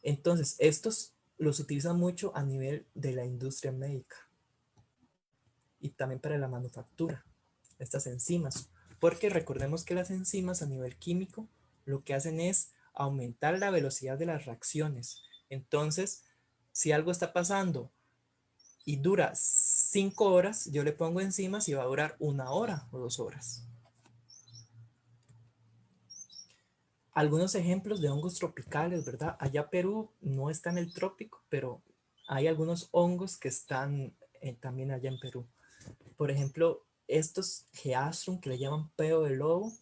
Entonces, estos los utilizan mucho a nivel de la industria médica. Y también para la manufactura, estas enzimas. Porque recordemos que las enzimas a nivel químico lo que hacen es aumentar la velocidad de las reacciones. Entonces, si algo está pasando y dura 5 horas, yo le pongo enzimas y va a durar 1 hora o 2 horas. Algunos ejemplos de hongos tropicales, ¿verdad? Allá Perú no está en el trópico, pero hay algunos hongos que están también allá en Perú. Por ejemplo, estos Geastrum que le llaman peo de lobo,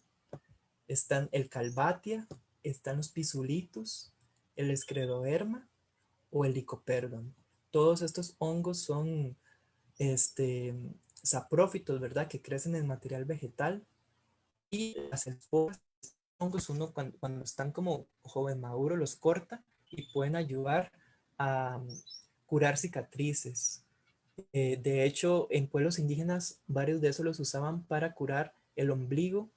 están el Calvatia, están los Pisulitus, el Scleroderma o el Lycoperdon. Todos estos hongos son saprófitos, ¿verdad? Que crecen en material vegetal y las esporas de estos hongos uno cuando están como joven maduro los corta y pueden ayudar a curar cicatrices. De hecho, en pueblos indígenas, varios de esos los usaban para curar el ombligo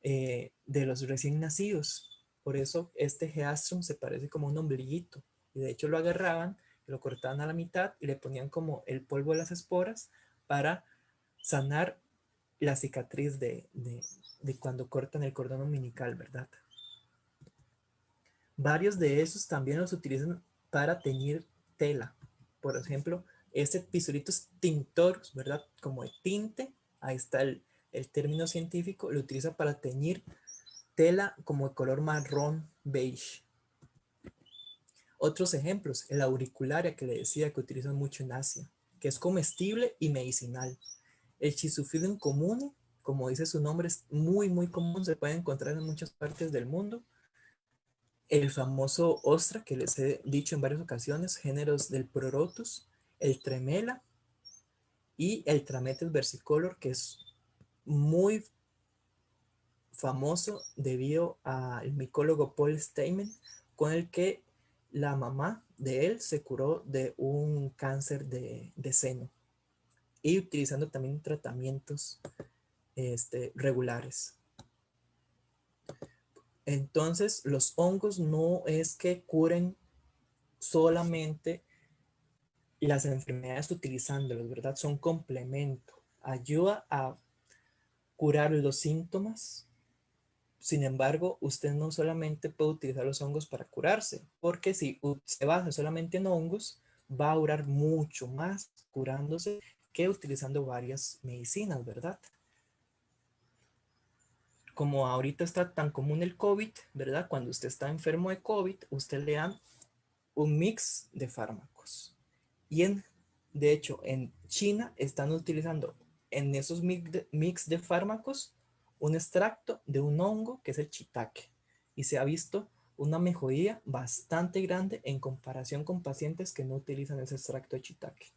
de los recién nacidos. Por eso este geastrum se parece como un ombliguito. Y de hecho lo agarraban, lo cortaban a la mitad y le ponían como el polvo de las esporas para sanar la cicatriz de cuando cortan el cordón umbilical, ¿verdad? Varios de esos también los utilizan para teñir tela. Por ejemplo, este Pisulitus tinctorus, ¿verdad? Como de tinte, ahí está el término científico, lo utiliza para teñir tela como de color marrón beige. Otros ejemplos, el auricularia que le decía que utilizan mucho en Asia, que es comestible y medicinal. El Schizophyllum comune, como dice su nombre, es muy común, se puede encontrar en muchas partes del mundo. El famoso ostra, que les he dicho en varias ocasiones, géneros del Prorotus, el tremela y el Trametes versicolor, que es muy famoso debido al micólogo Paul Steinman, con el que la mamá de él se curó de un cáncer de seno y utilizando también tratamientos regulares. Entonces, los hongos no es que curen solamente las enfermedades utilizándolos, ¿verdad? Son complemento. Ayuda a curar los síntomas. Sin embargo, usted no solamente puede utilizar los hongos para curarse, porque si se basa solamente en hongos, va a durar mucho más curándose que utilizando varias medicinas, ¿verdad? Como ahorita está tan común el COVID, ¿verdad? Cuando usted está enfermo de COVID, usted le dan un mix de fármacos. Y de hecho, en China están utilizando en esos mix de fármacos un extracto de un hongo que es el shiitake. Y se ha visto una mejoría bastante grande en comparación con pacientes que no utilizan ese extracto de shiitake.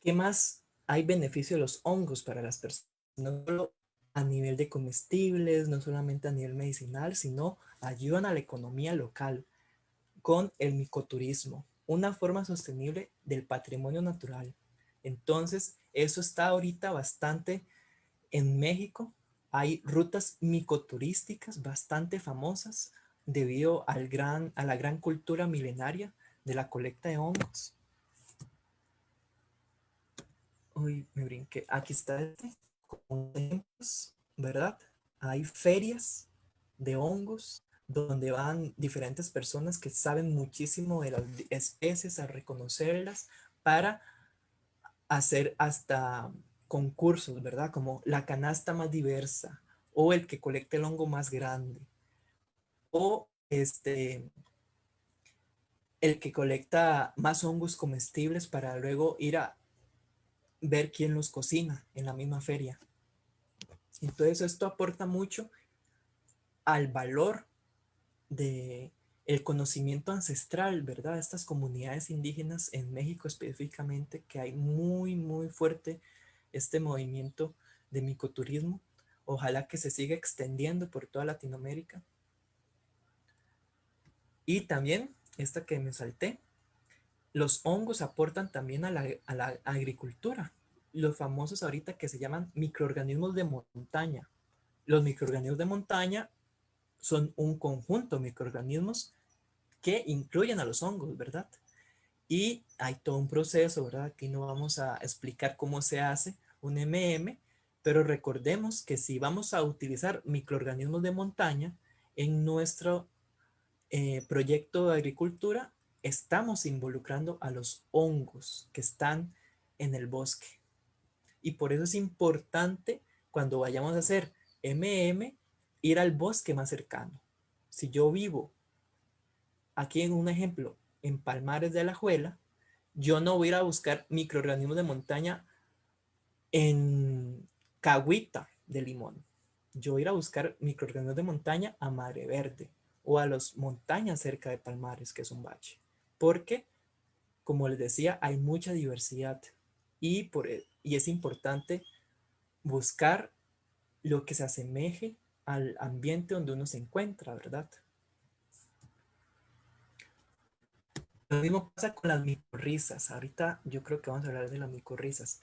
¿Qué más hay beneficio de los hongos para las personas? No solo a nivel de comestibles, no solamente a nivel medicinal, sino ayudan a la economía local con el micoturismo, una forma sostenible del patrimonio natural. Entonces, eso está ahorita bastante en México. Hay rutas micoturísticas bastante famosas debido a la gran cultura milenaria de la colecta de hongos. Uy, me brinqué. Aquí está este, con ejemplos, ¿verdad? Hay ferias de hongos donde van diferentes personas que saben muchísimo de las especies a reconocerlas para hacer hasta concursos, ¿verdad? Como la canasta más diversa o el que colecte el hongo más grande o el que colecta más hongos comestibles para luego ir a ver quién los cocina en la misma feria. Entonces esto aporta mucho al valor de el conocimiento ancestral, ¿verdad? Estas comunidades indígenas en México específicamente, que hay muy fuerte este movimiento de micoturismo. Ojalá que se siga extendiendo por toda Latinoamérica. Y también, esta que me salté, los hongos aportan también a la agricultura. Los famosos ahorita que se llaman microorganismos de montaña. Los microorganismos de montaña son un conjunto de microorganismos que incluyen a los hongos, ¿verdad? Y hay todo un proceso, ¿verdad? Aquí no vamos a explicar cómo se hace un MM, pero recordemos que si vamos a utilizar microorganismos de montaña en nuestro proyecto de agricultura, estamos involucrando a los hongos que están en el bosque. Y por eso es importante cuando vayamos a hacer MM, ir al bosque más cercano. Si yo vivo aquí en un ejemplo, en Palmares de Alajuela, yo no voy a ir a buscar microorganismos de montaña en Cahuita de Limón. Yo voy a ir a buscar microorganismos de montaña a Madre Verde o a las montañas cerca de Palmares, que es un valle. Porque, como les decía, hay mucha diversidad y es importante buscar lo que se asemeje al ambiente donde uno se encuentra, ¿verdad? Lo mismo pasa con las micorrizas. Ahorita yo creo que vamos a hablar de las micorrizas.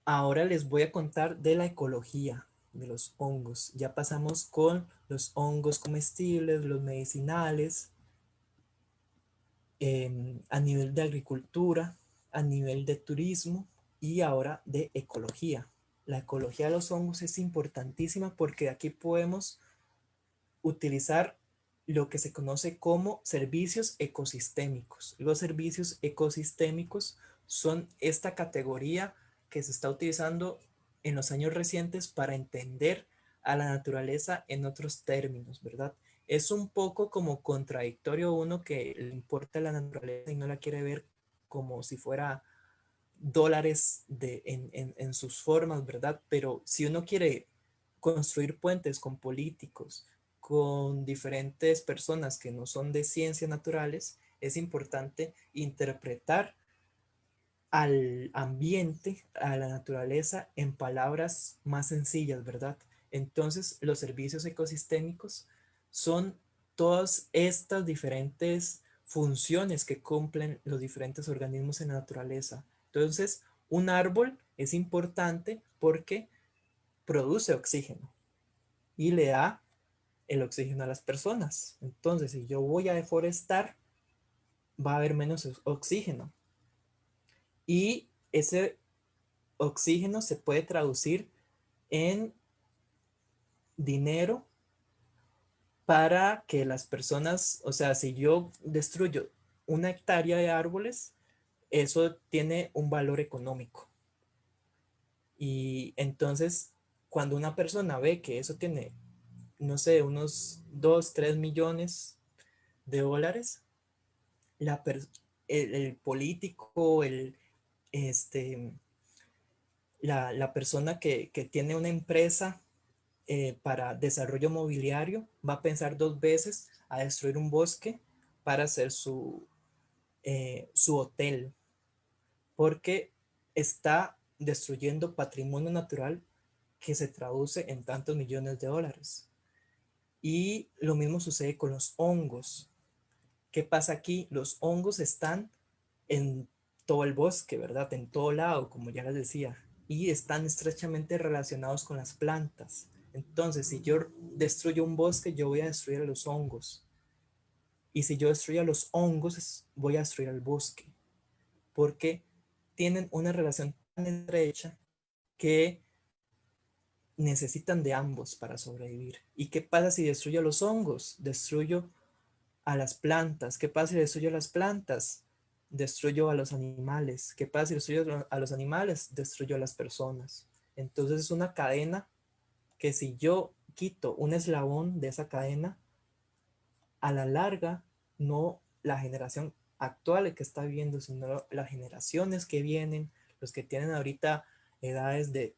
Ahora les voy a contar de la ecología de los hongos. Ya pasamos con los hongos comestibles, los medicinales, a nivel de agricultura, a nivel de turismo y ahora de ecología. La ecología de los hongos es importantísima porque aquí podemos utilizar lo que se conoce como servicios ecosistémicos. Los servicios ecosistémicos son esta categoría que se está utilizando en los años recientes para entender a la naturaleza en otros términos, ¿verdad? Es un poco como contradictorio uno que le importa la naturaleza y no la quiere ver como si fuera dólares en sus formas, ¿verdad? Pero si uno quiere construir puentes con políticos, con diferentes personas que no son de ciencias naturales, es importante interpretar al ambiente, a la naturaleza en palabras más sencillas, ¿verdad? Entonces, los servicios ecosistémicos son todas estas diferentes funciones que cumplen los diferentes organismos en la naturaleza. Entonces, un árbol es importante porque produce oxígeno y le da el oxígeno a las personas. Entonces, si yo voy a deforestar, va a haber menos oxígeno. Y ese oxígeno se puede traducir en dinero para que las personas, o sea, si yo destruyo 1 hectárea de árboles, eso tiene un valor económico. Y entonces, cuando una persona ve que eso tiene, no sé, unos 2, 3 millones de dólares, el político, este, la persona que tiene una empresa para desarrollo mobiliario va a pensar 2 veces a destruir un bosque para hacer su hotel, porque está destruyendo patrimonio natural que se traduce en tantos millones de dólares. Y lo mismo sucede con los hongos. ¿Qué pasa aquí? Los hongos están en todo el bosque, ¿verdad? En todo lado, como ya les decía, y están estrechamente relacionados con las plantas. Entonces, si yo destruyo un bosque, yo voy a destruir a los hongos. Y si yo destruyo a los hongos, voy a destruir al bosque. Porque tienen una relación tan estrecha que necesitan de ambos para sobrevivir. ¿Y qué pasa si destruyo los hongos? Destruyo a las plantas. ¿Qué pasa si destruyo las plantas? Destruyo a los animales. ¿Qué pasa si destruyo a los animales? Destruyo a las personas. Entonces es una cadena que si yo quito un eslabón de esa cadena, a la larga, no la generación actual que está viviendo, sino las generaciones que vienen, los que tienen ahorita edades de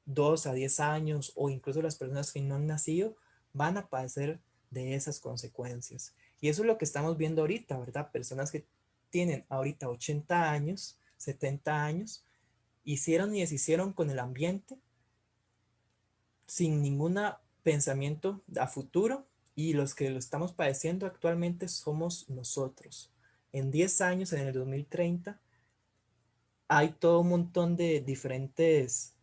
2 a 10 años o incluso las personas que no han nacido, van a padecer de esas consecuencias. Y eso es lo que estamos viendo ahorita, ¿verdad? Personas que tienen ahorita 80 años, 70 años, hicieron y deshicieron con el ambiente sin ningún pensamiento a futuro, y los que lo estamos padeciendo actualmente somos nosotros. En 10 años, en el 2030, hay todo un montón de diferentes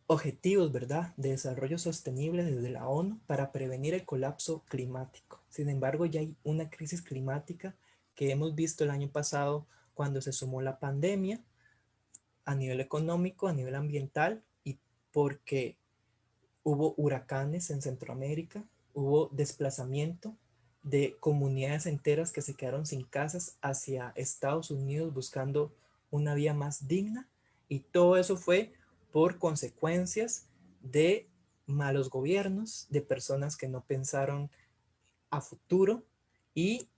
objetivos, ¿verdad?, de desarrollo sostenible desde la ONU para prevenir el colapso climático. Sin embargo, ya hay una crisis climática que hemos visto el año pasado cuando se sumó la pandemia a nivel económico, a nivel ambiental, y porque hubo huracanes en Centroamérica, hubo desplazamiento de comunidades enteras que se quedaron sin casas hacia Estados Unidos buscando una vida más digna, y todo eso fue por consecuencias de malos gobiernos, de personas que no pensaron a futuro y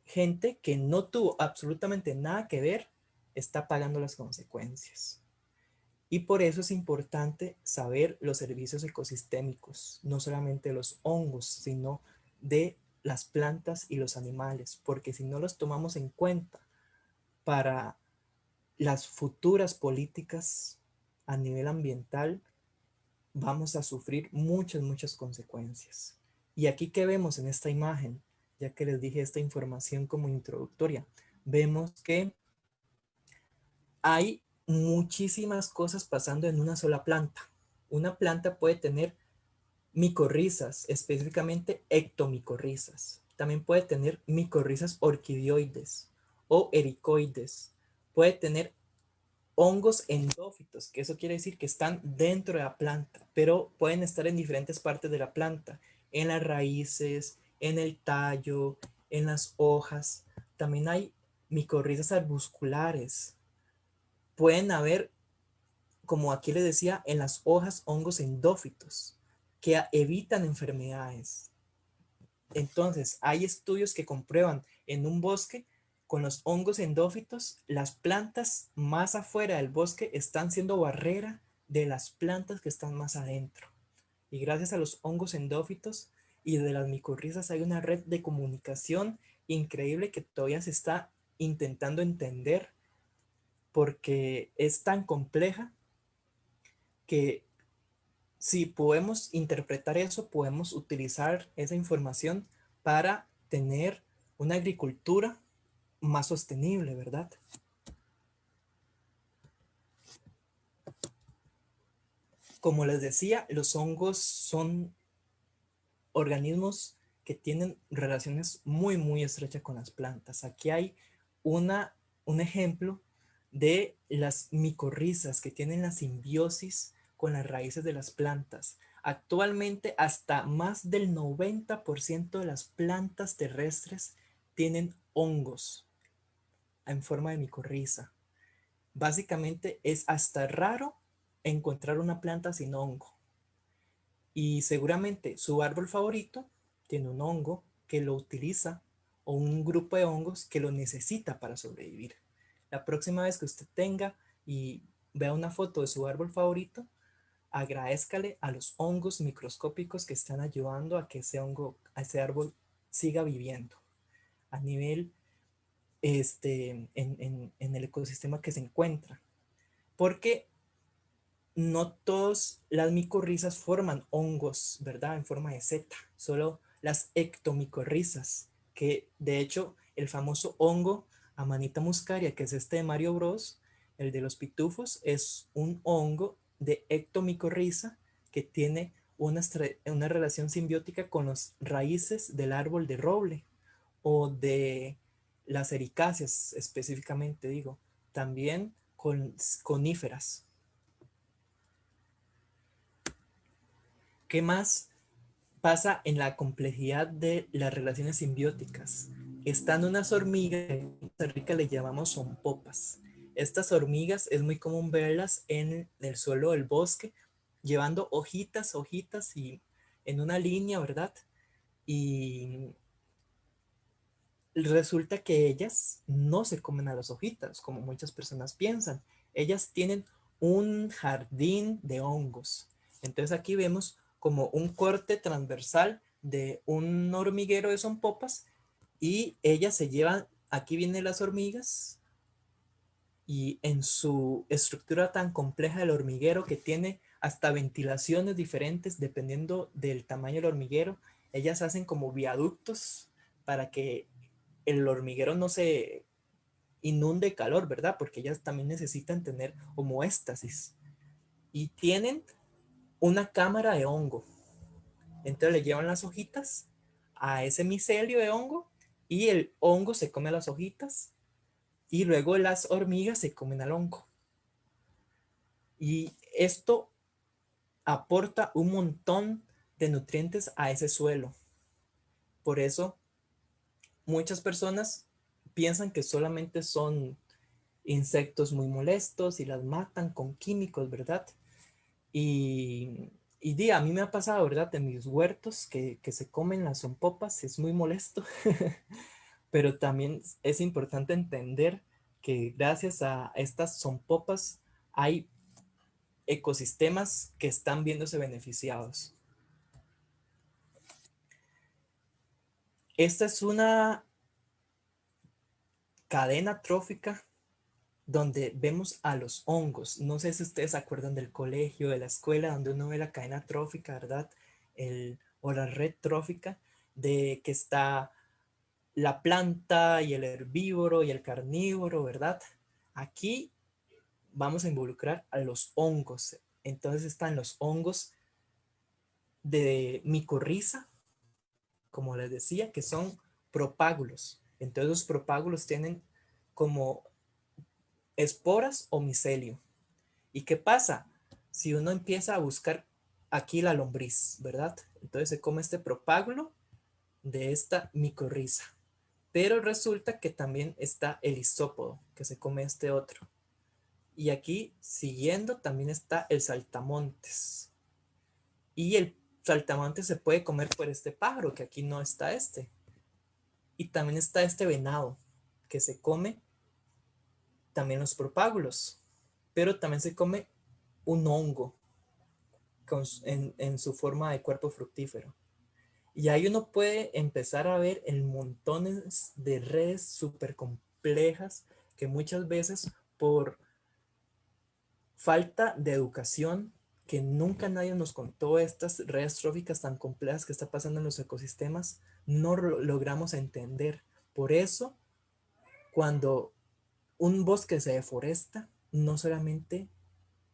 gente que no tuvo absolutamente nada que ver está pagando las consecuencias. Y por eso es importante saber los servicios ecosistémicos, no solamente los hongos, sino de las plantas y los animales, porque si no los tomamos en cuenta para las futuras políticas a nivel ambiental, vamos a sufrir muchas consecuencias. Y aquí que vemos en esta imagen, ya que les dije esta información como introductoria, vemos que hay muchísimas cosas pasando en una sola planta. Una planta puede tener micorrizas, específicamente ectomicorrizas. También puede tener micorrizas orquidioides o ericoides. Puede tener hongos endófitos, que eso quiere decir que están dentro de la planta, pero pueden estar en diferentes partes de la planta, en las raíces, en el tallo, en las hojas. También hay micorrizas arbusculares. Pueden haber, como aquí les decía, en las hojas hongos endófitos que evitan enfermedades. Entonces, hay estudios que comprueban en un bosque con los hongos endófitos, las plantas más afuera del bosque están siendo barrera de las plantas que están más adentro. Y gracias a los hongos endófitos y de las micorrizas hay una red de comunicación increíble que todavía se está intentando entender, porque es tan compleja que si podemos interpretar eso, podemos utilizar esa información para tener una agricultura más sostenible, ¿verdad? Como les decía, los hongos son organismos que tienen relaciones muy estrechas con las plantas. Aquí hay un ejemplo de las micorrizas que tienen la simbiosis con las raíces de las plantas. Actualmente hasta más del 90% de las plantas terrestres tienen hongos en forma de micorriza. Básicamente es hasta raro encontrar una planta sin hongo. Y seguramente su árbol favorito tiene un hongo que lo utiliza, o un grupo de hongos que lo necesita para sobrevivir. La próxima vez que usted tenga y vea una foto de su árbol favorito, agradézcale a los hongos microscópicos que están ayudando a que ese árbol siga viviendo a nivel en el ecosistema que se encuentra. Porque no todas las micorrizas forman hongos, ¿verdad?, en forma de seta, solo las ectomicorrizas, que de hecho el famoso hongo Amanita muscaria, que es este de Mario Bros, el de los pitufos, es un hongo de ectomicorriza que tiene una relación simbiótica con las raíces del árbol de roble o de las ericáceas específicamente digo, también con coníferas. ¿Qué más pasa en la complejidad de las relaciones simbióticas? Están unas hormigas que en Costa Rica le llamamos zompopas. Estas hormigas es muy común verlas en el suelo del bosque, llevando hojitas, hojitas y en una línea, ¿verdad? Y resulta que ellas no se comen a las hojitas, como muchas personas piensan. Ellas tienen un jardín de hongos. Entonces aquí vemos como un corte transversal de un hormiguero de zompopas y ellas se llevan, aquí vienen las hormigas y en su estructura tan compleja del hormiguero que tiene hasta ventilaciones diferentes dependiendo del tamaño del hormiguero, ellas hacen como viaductos para que el hormiguero no se inunde calor, ¿verdad? Porque ellas también necesitan tener homoéstasis. Y tienen una cámara de hongo. Entonces le llevan las hojitas a ese micelio de hongo y el hongo se come las hojitas y luego las hormigas se comen al hongo. Y esto aporta un montón de nutrientes a ese suelo. Por eso muchas personas piensan que solamente son insectos muy molestos y las matan con químicos, ¿verdad? A mí me ha pasado, ¿verdad? En mis huertos que se comen las zompopas, es muy molesto, pero también es importante entender que gracias a estas zompopas hay ecosistemas que están viéndose beneficiados. Esta es una cadena trófica donde vemos a los hongos. No sé si ustedes se acuerdan del colegio, de la escuela, donde uno ve la cadena trófica, ¿verdad? O la red trófica, de que está la planta y el herbívoro y el carnívoro, ¿verdad? Aquí vamos a involucrar a los hongos. Entonces están los hongos de micorriza, como les decía, que son propágulos. Entonces los propágulos tienen como esporas o micelio. ¿Y qué pasa? Si uno empieza a buscar aquí la lombriz, ¿verdad? Entonces se come este propágulo de esta micorriza. Pero resulta que también está el isópodo, que se come este otro. Y aquí, siguiendo, también está el saltamontes. Y el saltamontes se puede comer por este pájaro, que aquí no está este. Y también está este venado, que se come también los propágulos. Pero también se come un hongo en su forma de cuerpo fructífero. Y ahí uno puede empezar a ver en montones de redes súper complejas que muchas veces por falta de educación, que nunca nadie nos contó estas redes tróficas tan complejas que está pasando en los ecosistemas, no logramos entender. Por eso, cuando un bosque se deforesta, no solamente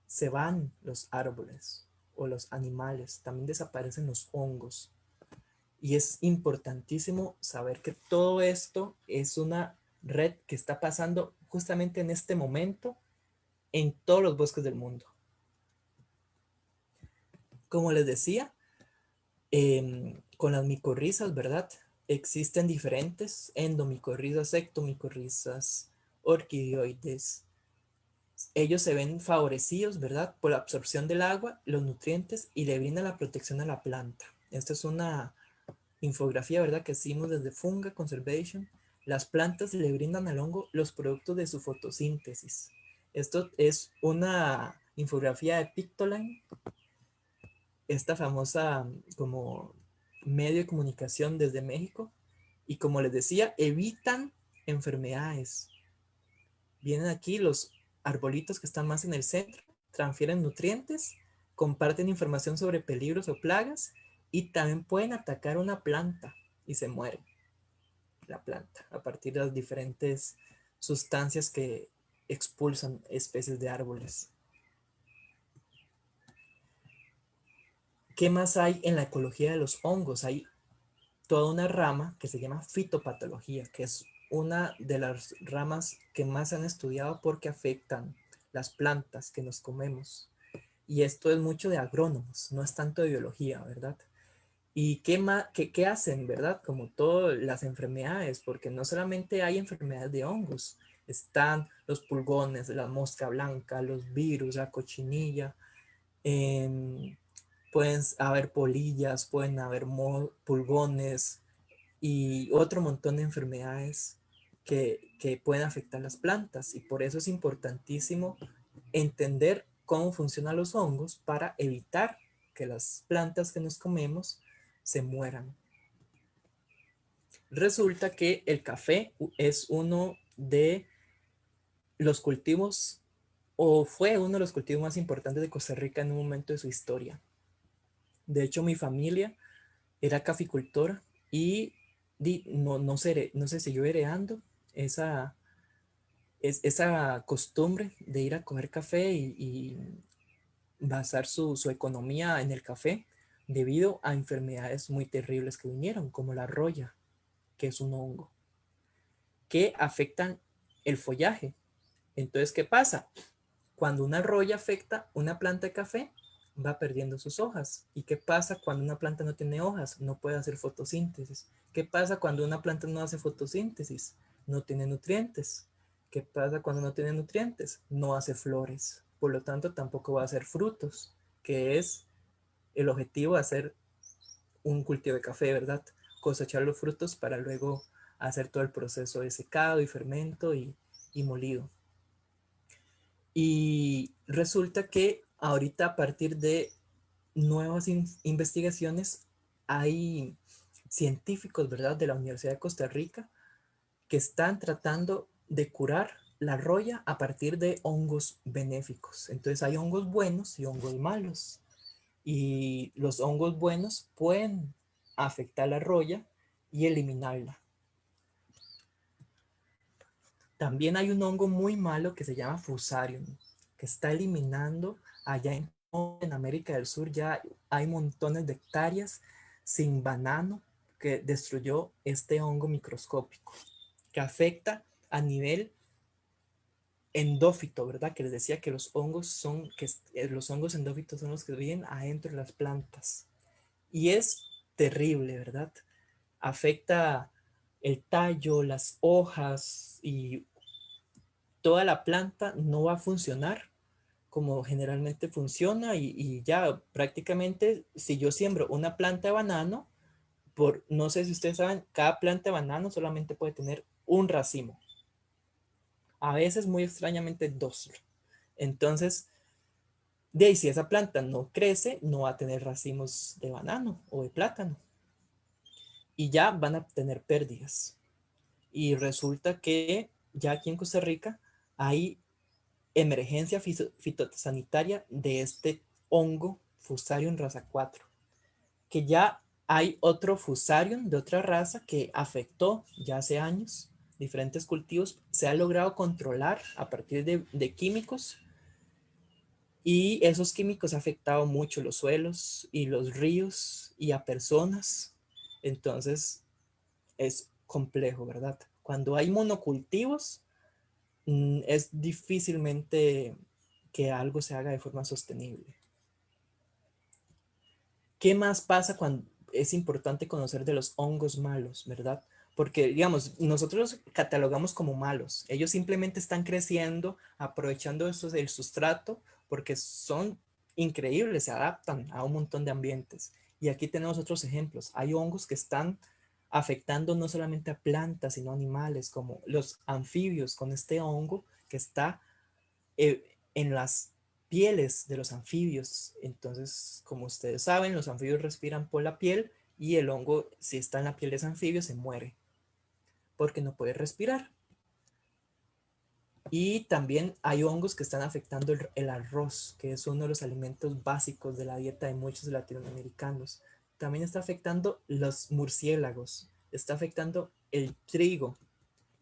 se van los árboles o los animales, también desaparecen los hongos. Y es importantísimo saber que todo esto es una red que está pasando justamente en este momento en todos los bosques del mundo. Como les decía, con las micorrizas, ¿verdad? Existen diferentes endomicorrizas, ectomicorrizas, orquidioides. Ellos se ven favorecidos, ¿verdad? Por la absorción del agua, los nutrientes y le brindan la protección a la planta. Esta es una infografía, ¿verdad? Que hicimos desde Funga Conservation. Las plantas le brindan al hongo los productos de su fotosíntesis. Esto es una infografía de Pictoline, esta famosa como medio de comunicación desde México. Y como les decía, evitan enfermedades. Vienen aquí los arbolitos que están más en el centro, transfieren nutrientes, comparten información sobre peligros o plagas y también pueden atacar una planta y se muere la planta a partir de las diferentes sustancias que expulsan especies de árboles. ¿Qué más hay en la ecología de los hongos? Hay toda una rama que se llama fitopatología, que es una de las ramas que más se han estudiado porque afectan las plantas que nos comemos. Y esto es mucho de agrónomos, no es tanto de biología, ¿verdad? ¿Y qué hacen, verdad? Como todas las enfermedades, porque no solamente hay enfermedades de hongos, están los pulgones, la mosca blanca, los virus, la cochinilla, em, pueden haber polillas, pueden haber pulgones y otro montón de enfermedades que pueden afectar las plantas. Y por eso es importantísimo entender cómo funcionan los hongos para evitar que las plantas que nos comemos se mueran. Resulta que el café es uno de los cultivos, o fue uno de los cultivos más importantes de Costa Rica en un momento de su historia. De hecho, mi familia era caficultora y no se siguió heredando esa, esa costumbre de ir a coger café y basar su economía en el café debido a enfermedades muy terribles que vinieron, como la roya, que es un hongo, que afectan el follaje. Entonces, ¿qué pasa? Cuando una roya afecta una planta de café, va perdiendo sus hojas. ¿Y qué pasa cuando una planta no tiene hojas? No puede hacer fotosíntesis. ¿Qué pasa cuando una planta no hace fotosíntesis? No tiene nutrientes. ¿Qué pasa cuando no tiene nutrientes? No hace flores. Por lo tanto, tampoco va a hacer frutos, que es el objetivo de hacer un cultivo de café, ¿verdad? Cosechar los frutos para luego hacer todo el proceso de secado y fermento y molido. Y resulta que ahorita a partir de nuevas investigaciones hay científicos, ¿verdad?, de la Universidad de Costa Rica que están tratando de curar la roya a partir de hongos benéficos. Entonces hay hongos buenos y hongos malos. Y los hongos buenos pueden afectar la roya y eliminarla. También hay un hongo muy malo que se llama Fusarium, que está eliminando allá en América del Sur. Ya hay montones de hectáreas sin banano que destruyó este hongo microscópico, que afecta a nivel endófito, ¿verdad? Que les decía que los hongos los hongos endófitos son los que viven adentro de las plantas. Y es terrible, ¿verdad? Afecta el tallo, las hojas y toda la planta no va a funcionar como generalmente funciona y ya prácticamente si yo siembro una planta de banano, no sé si ustedes saben, cada planta de banano solamente puede tener un racimo. A veces muy extrañamente dos. Entonces, de ahí si esa planta no crece, no va a tener racimos de banano o de plátano. Y ya van a tener pérdidas. Y resulta que ya aquí en Costa Rica hay emergencia fitosanitaria de este hongo Fusarium raza 4, que ya hay otro Fusarium de otra raza que afectó ya hace años diferentes cultivos, se ha logrado controlar a partir de químicos y esos químicos han afectado mucho los suelos y los ríos y a personas. Entonces es complejo, ¿verdad? Cuando hay monocultivos, es difícilmente que algo se haga de forma sostenible. ¿Qué más pasa cuando es importante conocer de los hongos malos, verdad? Porque, digamos, nosotros los catalogamos como malos. Ellos simplemente están creciendo, aprovechando el sustrato, porque son increíbles, se adaptan a un montón de ambientes. Y aquí tenemos otros ejemplos. Hay hongos que están afectando no solamente a plantas, sino a animales, como los anfibios con este hongo que está en las pieles de los anfibios. Entonces, como ustedes saben, los anfibios respiran por la piel y el hongo, si está en la piel de ese anfibio, se muere porque no puede respirar. Y también hay hongos que están afectando el arroz, que es uno de los alimentos básicos de la dieta de muchos latinoamericanos. También está afectando los murciélagos, está afectando el trigo,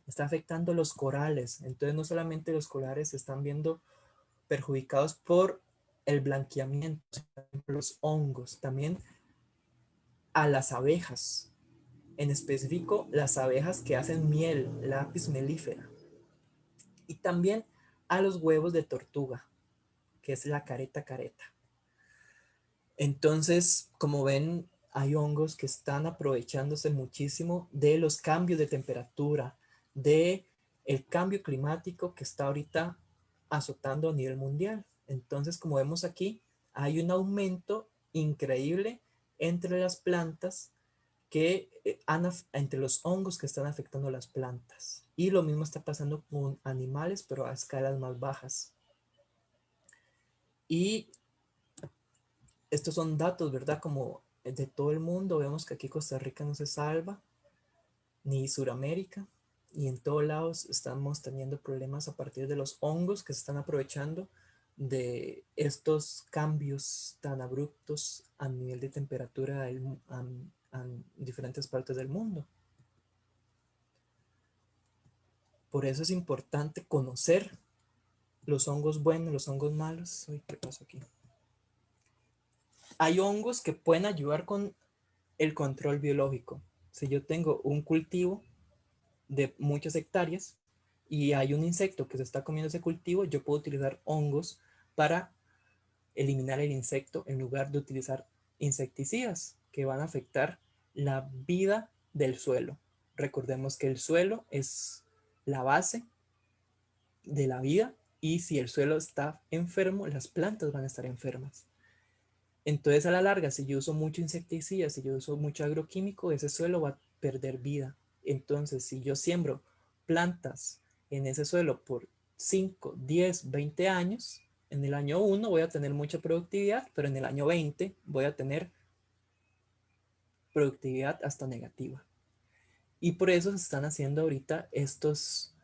está afectando los corales. Entonces no solamente los corales se están viendo perjudicados por el blanqueamiento, los hongos, también a las abejas. en específico las abejas que hacen miel, la Apis mellifera, y también a los huevos de tortuga, que es la careta careta. Entonces, como ven, hay hongos que están aprovechándose muchísimo de los cambios de temperatura, de el cambio climático que está ahorita azotando a nivel mundial. Entonces, como vemos aquí, hay un aumento increíble entre las plantas que entre los hongos que están afectando las plantas. Y lo mismo está pasando con animales, pero a escalas más bajas. Y estos son datos, ¿verdad? Como de todo el mundo. Vemos que aquí Costa Rica no se salva, ni Suramérica. Y en todos lados estamos teniendo problemas a partir de los hongos que se están aprovechando de estos cambios tan abruptos a nivel de temperatura en diferentes partes del mundo. Por eso es importante conocer los hongos buenos, los hongos malos. Uy, ¿qué pasó aquí? Hay hongos que pueden ayudar con el control biológico. Si yo tengo un cultivo de muchas hectáreas y hay un insecto que se está comiendo ese cultivo, yo puedo utilizar hongos para eliminar el insecto en lugar de utilizar insecticidas que van a afectar la vida del suelo. Recordemos que el suelo es la base de la vida y si el suelo está enfermo, las plantas van a estar enfermas. Entonces, a la larga, si yo uso mucho insecticida, si yo uso mucho agroquímico, ese suelo va a perder vida. Entonces, si yo siembro plantas en ese suelo por 5, 10, 20 años, en el año 1 voy a tener mucha productividad, pero en el año 20 voy a tener productividad hasta negativa. Y por eso se están haciendo ahorita estas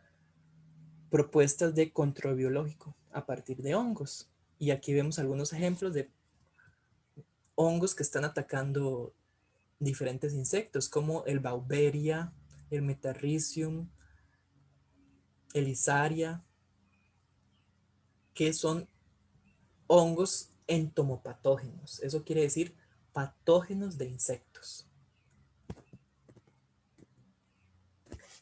propuestas de control biológico a partir de hongos. Y aquí vemos algunos ejemplos de hongos que están atacando diferentes insectos como el Beauveria, el Metarrhizium, el Isaria, que son hongos entomopatógenos. Eso quiere decir patógenos de insectos.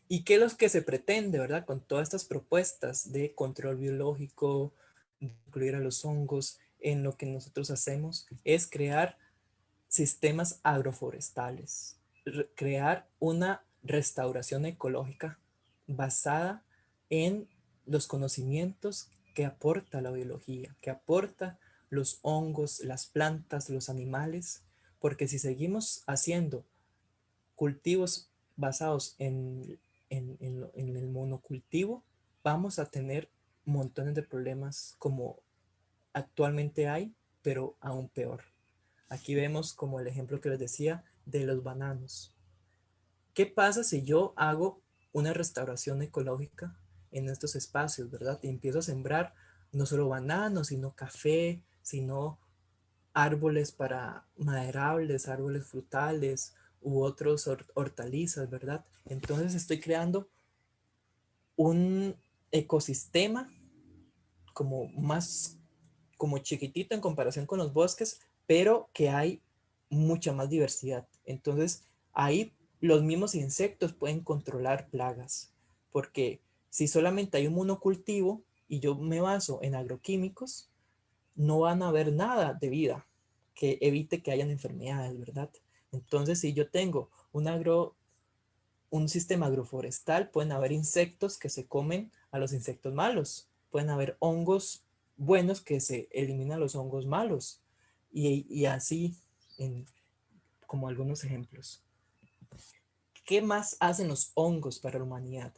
¿Y qué es lo que se pretende, verdad? Con todas estas propuestas de control biológico, de incluir a los hongos en lo que nosotros hacemos, es crear sistemas agroforestales, crear una restauración ecológica basada en los conocimientos que aporta la biología, que aporta los hongos, las plantas, los animales, porque si seguimos haciendo cultivos basados en el monocultivo, vamos a tener montones de problemas como actualmente hay, pero aún peor. Aquí vemos como el ejemplo que les decía de los bananos. ¿Qué pasa si yo hago una restauración ecológica en estos espacios, verdad? Y empiezo a sembrar no solo bananos, sino café, sino árboles para maderables, árboles frutales u otros hortalizas, ¿verdad? Entonces estoy creando un ecosistema como más, como chiquitito en comparación con los bosques, pero que hay mucha más diversidad. Entonces ahí los mismos insectos pueden controlar plagas, porque si solamente hay un monocultivo y yo me baso en agroquímicos, no van a haber nada de vida que evite que hayan enfermedades, ¿verdad? Entonces, si yo tengo un sistema agroforestal, pueden haber insectos que se comen a los insectos malos, pueden haber hongos buenos que se eliminan los hongos malos, y así, como algunos ejemplos. ¿Qué más hacen los hongos para la humanidad?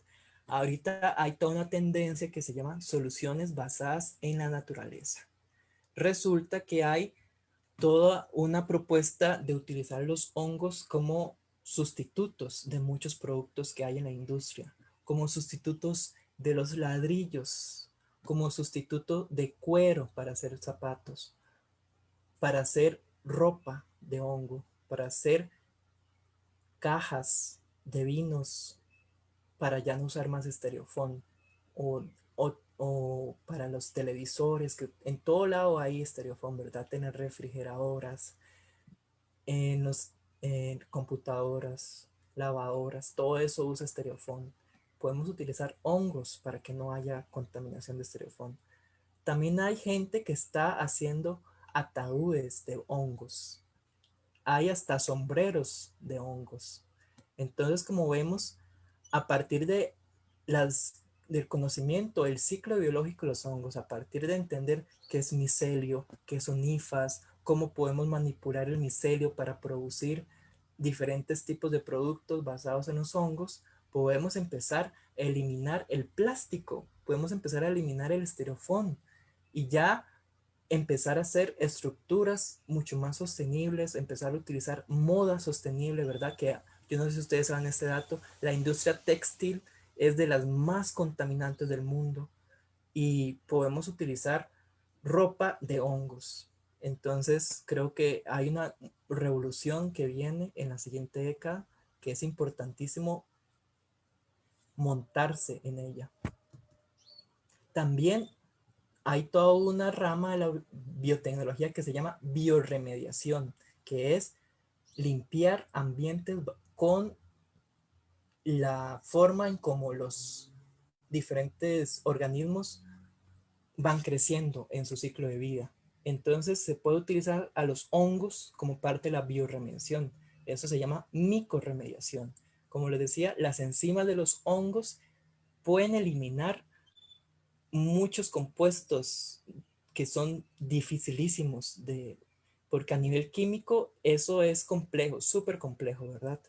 Ahorita hay toda una tendencia que se llama soluciones basadas en la naturaleza. Resulta que hay toda una propuesta de utilizar los hongos como sustitutos de muchos productos que hay en la industria, como sustitutos de los ladrillos, como sustituto de cuero para hacer zapatos, para hacer ropa de hongo, para hacer cajas de vinos, para ya no usar más estereofón, o para los televisores, que en todo lado hay estereofón, ¿verdad? Tener refrigeradoras, en las computadoras. lavadoras, todo eso usa estereofón. Podemos utilizar hongos para que no haya contaminación de estereofón. También hay gente que está haciendo ataúdes de hongos. Hay hasta sombreros de hongos. Entonces, como vemos, a partir de del conocimiento, el ciclo biológico de los hongos, a partir de entender qué es micelio, qué son hifas, cómo podemos manipular el micelio para producir diferentes tipos de productos basados en los hongos, podemos empezar a eliminar el plástico, podemos empezar a eliminar el estereofón y ya empezar a hacer estructuras mucho más sostenibles, empezar a utilizar moda sostenible, ¿verdad? Que yo no sé si ustedes saben este dato, la industria textil es de las más contaminantes del mundo y podemos utilizar ropa de hongos. Entonces creo que hay una revolución que viene en la siguiente década que es importantísimo montarse en ella. También hay toda una rama de la biotecnología que se llama bioremediación, que es limpiar ambientes con la forma en cómo los diferentes organismos van creciendo en su ciclo de vida. Entonces se puede utilizar a los hongos como parte de la bioremediación. Eso se llama micorremediación. Como les decía, las enzimas de los hongos pueden eliminar muchos compuestos que son dificilísimos porque a nivel químico eso es complejo, súper complejo, ¿verdad?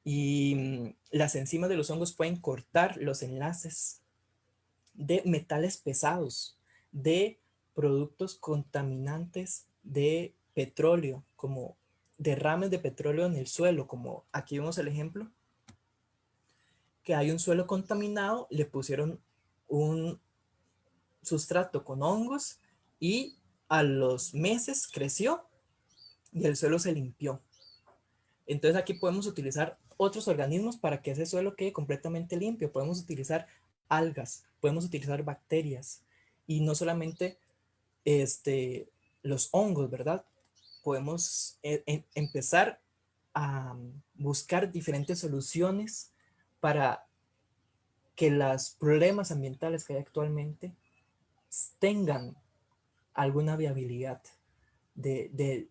Y las enzimas de los hongos pueden cortar los enlaces de metales pesados, de productos contaminantes de petróleo, como derrames de petróleo en el suelo, como aquí vemos el ejemplo, que hay un suelo contaminado, le pusieron un sustrato con hongos y a los meses creció y el suelo se limpió. Entonces aquí podemos utilizar otros organismos para que ese suelo quede completamente limpio. Podemos utilizar algas, podemos utilizar bacterias y no solamente los hongos, ¿verdad? Podemos empezar a buscar diferentes soluciones para que los problemas ambientales que hay actualmente tengan alguna viabilidad de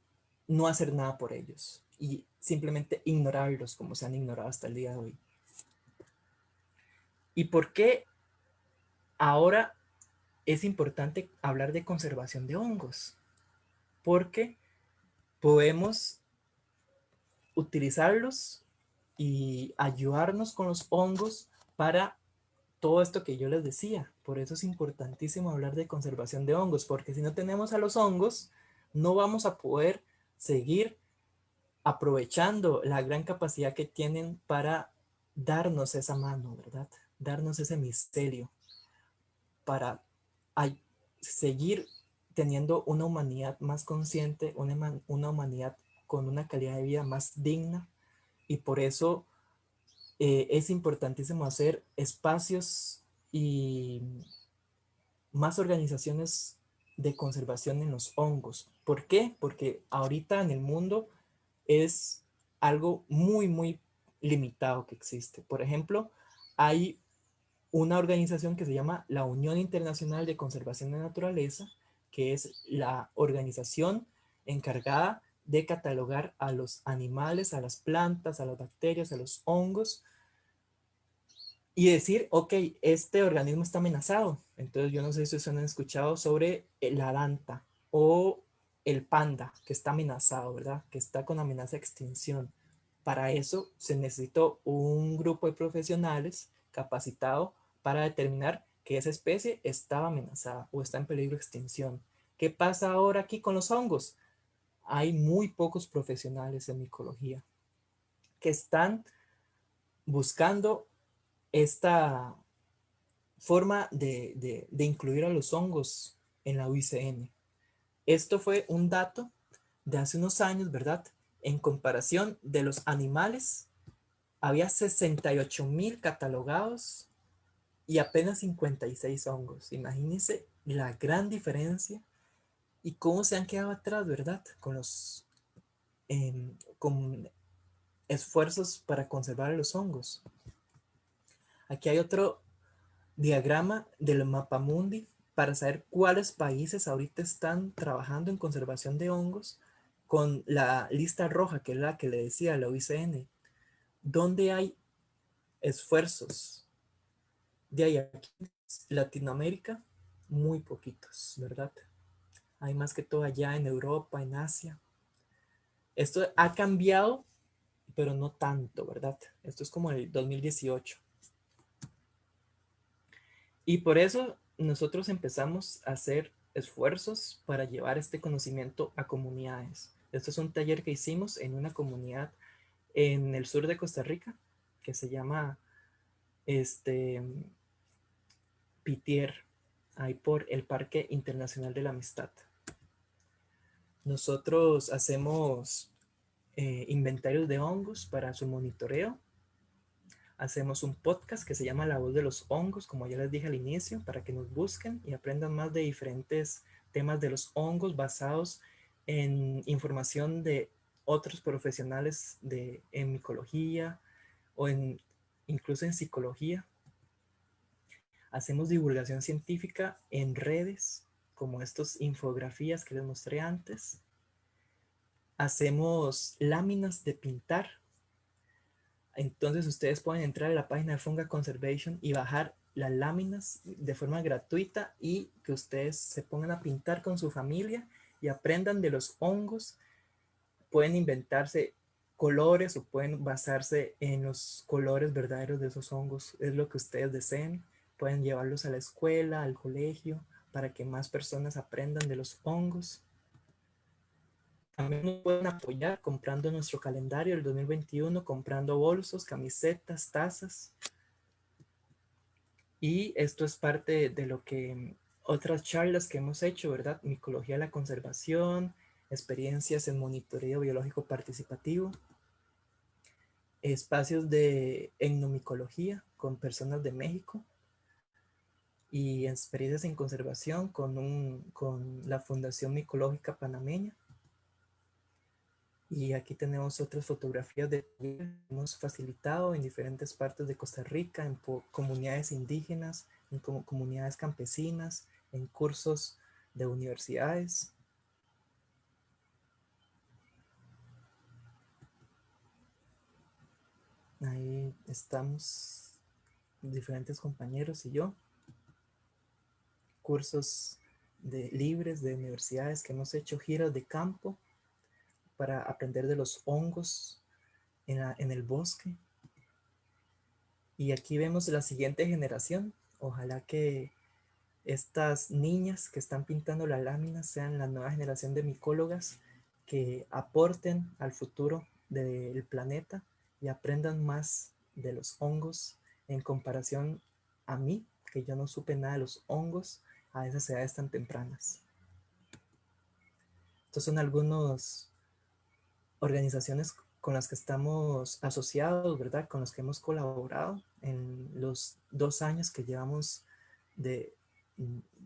no hacer nada por ellos y simplemente ignorarlos como se han ignorado hasta el día de hoy. ¿Y por qué ahora es importante hablar de conservación de hongos? Porque podemos utilizarlos y ayudarnos con los hongos para todo esto que yo les decía. Por eso es importantísimo hablar de conservación de hongos, porque si no tenemos a los hongos, no vamos a poder seguir aprovechando la gran capacidad que tienen para darnos esa mano, ¿verdad? Darnos ese misterio para seguir teniendo una humanidad más consciente, una humanidad con una calidad de vida más digna y por eso es importantísimo hacer espacios y más organizaciones de conservación en los hongos. ¿Por qué? Porque ahorita en el mundo es algo muy, muy limitado que existe. Por ejemplo, hay una organización que se llama la Unión Internacional de Conservación de Naturaleza, que es la organización encargada de catalogar a los animales, a las plantas, a las bacterias, a los hongos y decir, ok, este organismo está amenazado. Entonces yo no sé si ustedes han escuchado sobre la danta o el panda que está amenazado, ¿verdad? Que está con amenaza de extinción. Para eso se necesitó un grupo de profesionales capacitado para determinar que esa especie estaba amenazada o está en peligro de extinción. ¿Qué pasa ahora aquí con los hongos? Hay muy pocos profesionales en micología que están buscando esta forma de incluir a los hongos en la UICN. Esto fue un dato de hace unos años, ¿verdad? En comparación de los animales, había 68,000 catalogados y apenas 56 hongos. Imagínense la gran diferencia y cómo se han quedado atrás, ¿verdad? Con esfuerzos para conservar los hongos. Aquí hay otro diagrama del mapamundi para saber cuáles países ahorita están trabajando en conservación de hongos con la lista roja, que es la que le decía, la UICN, donde hay esfuerzos. De ahí aquí, Latinoamérica, muy poquitos, ¿verdad? Hay más que todo allá en Europa, en Asia. Esto ha cambiado, pero no tanto, ¿verdad? Esto es como el 2018. Y por eso nosotros empezamos a hacer esfuerzos para llevar este conocimiento a comunidades. Esto es un taller que hicimos en una comunidad en el sur de Costa Rica, que se llama Pitier, ahí por el Parque Internacional de la Amistad. Nosotros hacemos inventarios de hongos para su monitoreo. Hacemos un podcast que se llama La Voz de los Hongos, como ya les dije al inicio, para que nos busquen y aprendan más de diferentes temas de los hongos basados en información de otros profesionales en micología o incluso en psicología. Hacemos divulgación científica en redes, como estas infografías que les mostré antes. Hacemos láminas de pintar. Entonces ustedes pueden entrar a la página de Funga Conservation y bajar las láminas de forma gratuita y que ustedes se pongan a pintar con su familia y aprendan de los hongos. Pueden inventarse colores o pueden basarse en los colores verdaderos de esos hongos. Es lo que ustedes deseen. Pueden llevarlos a la escuela, al colegio, para que más personas aprendan de los hongos. También nos pueden apoyar comprando nuestro calendario del 2021, comprando bolsos, camisetas, tazas. Y esto es parte de lo que otras charlas que hemos hecho, ¿verdad? Micología de la conservación, experiencias en monitoreo biológico participativo, espacios de etnomicología con personas de México y experiencias en conservación con la Fundación Micológica Panameña. Y aquí tenemos otras fotografías de que hemos facilitado en diferentes partes de Costa Rica, en comunidades indígenas, en comunidades campesinas, en cursos de universidades. Ahí estamos, diferentes compañeros y yo. Cursos libres de universidades que hemos hecho, giras de campo para aprender de los hongos en el bosque. Y aquí vemos la siguiente generación. Ojalá que estas niñas que están pintando la lámina sean la nueva generación de micólogas que aporten al futuro del planeta y aprendan más de los hongos en comparación a mí, que yo no supe nada de los hongos a esas edades tan tempranas. Estos son algunos organizaciones con las que estamos asociados, ¿verdad? Con las que hemos colaborado en los 2 años que llevamos de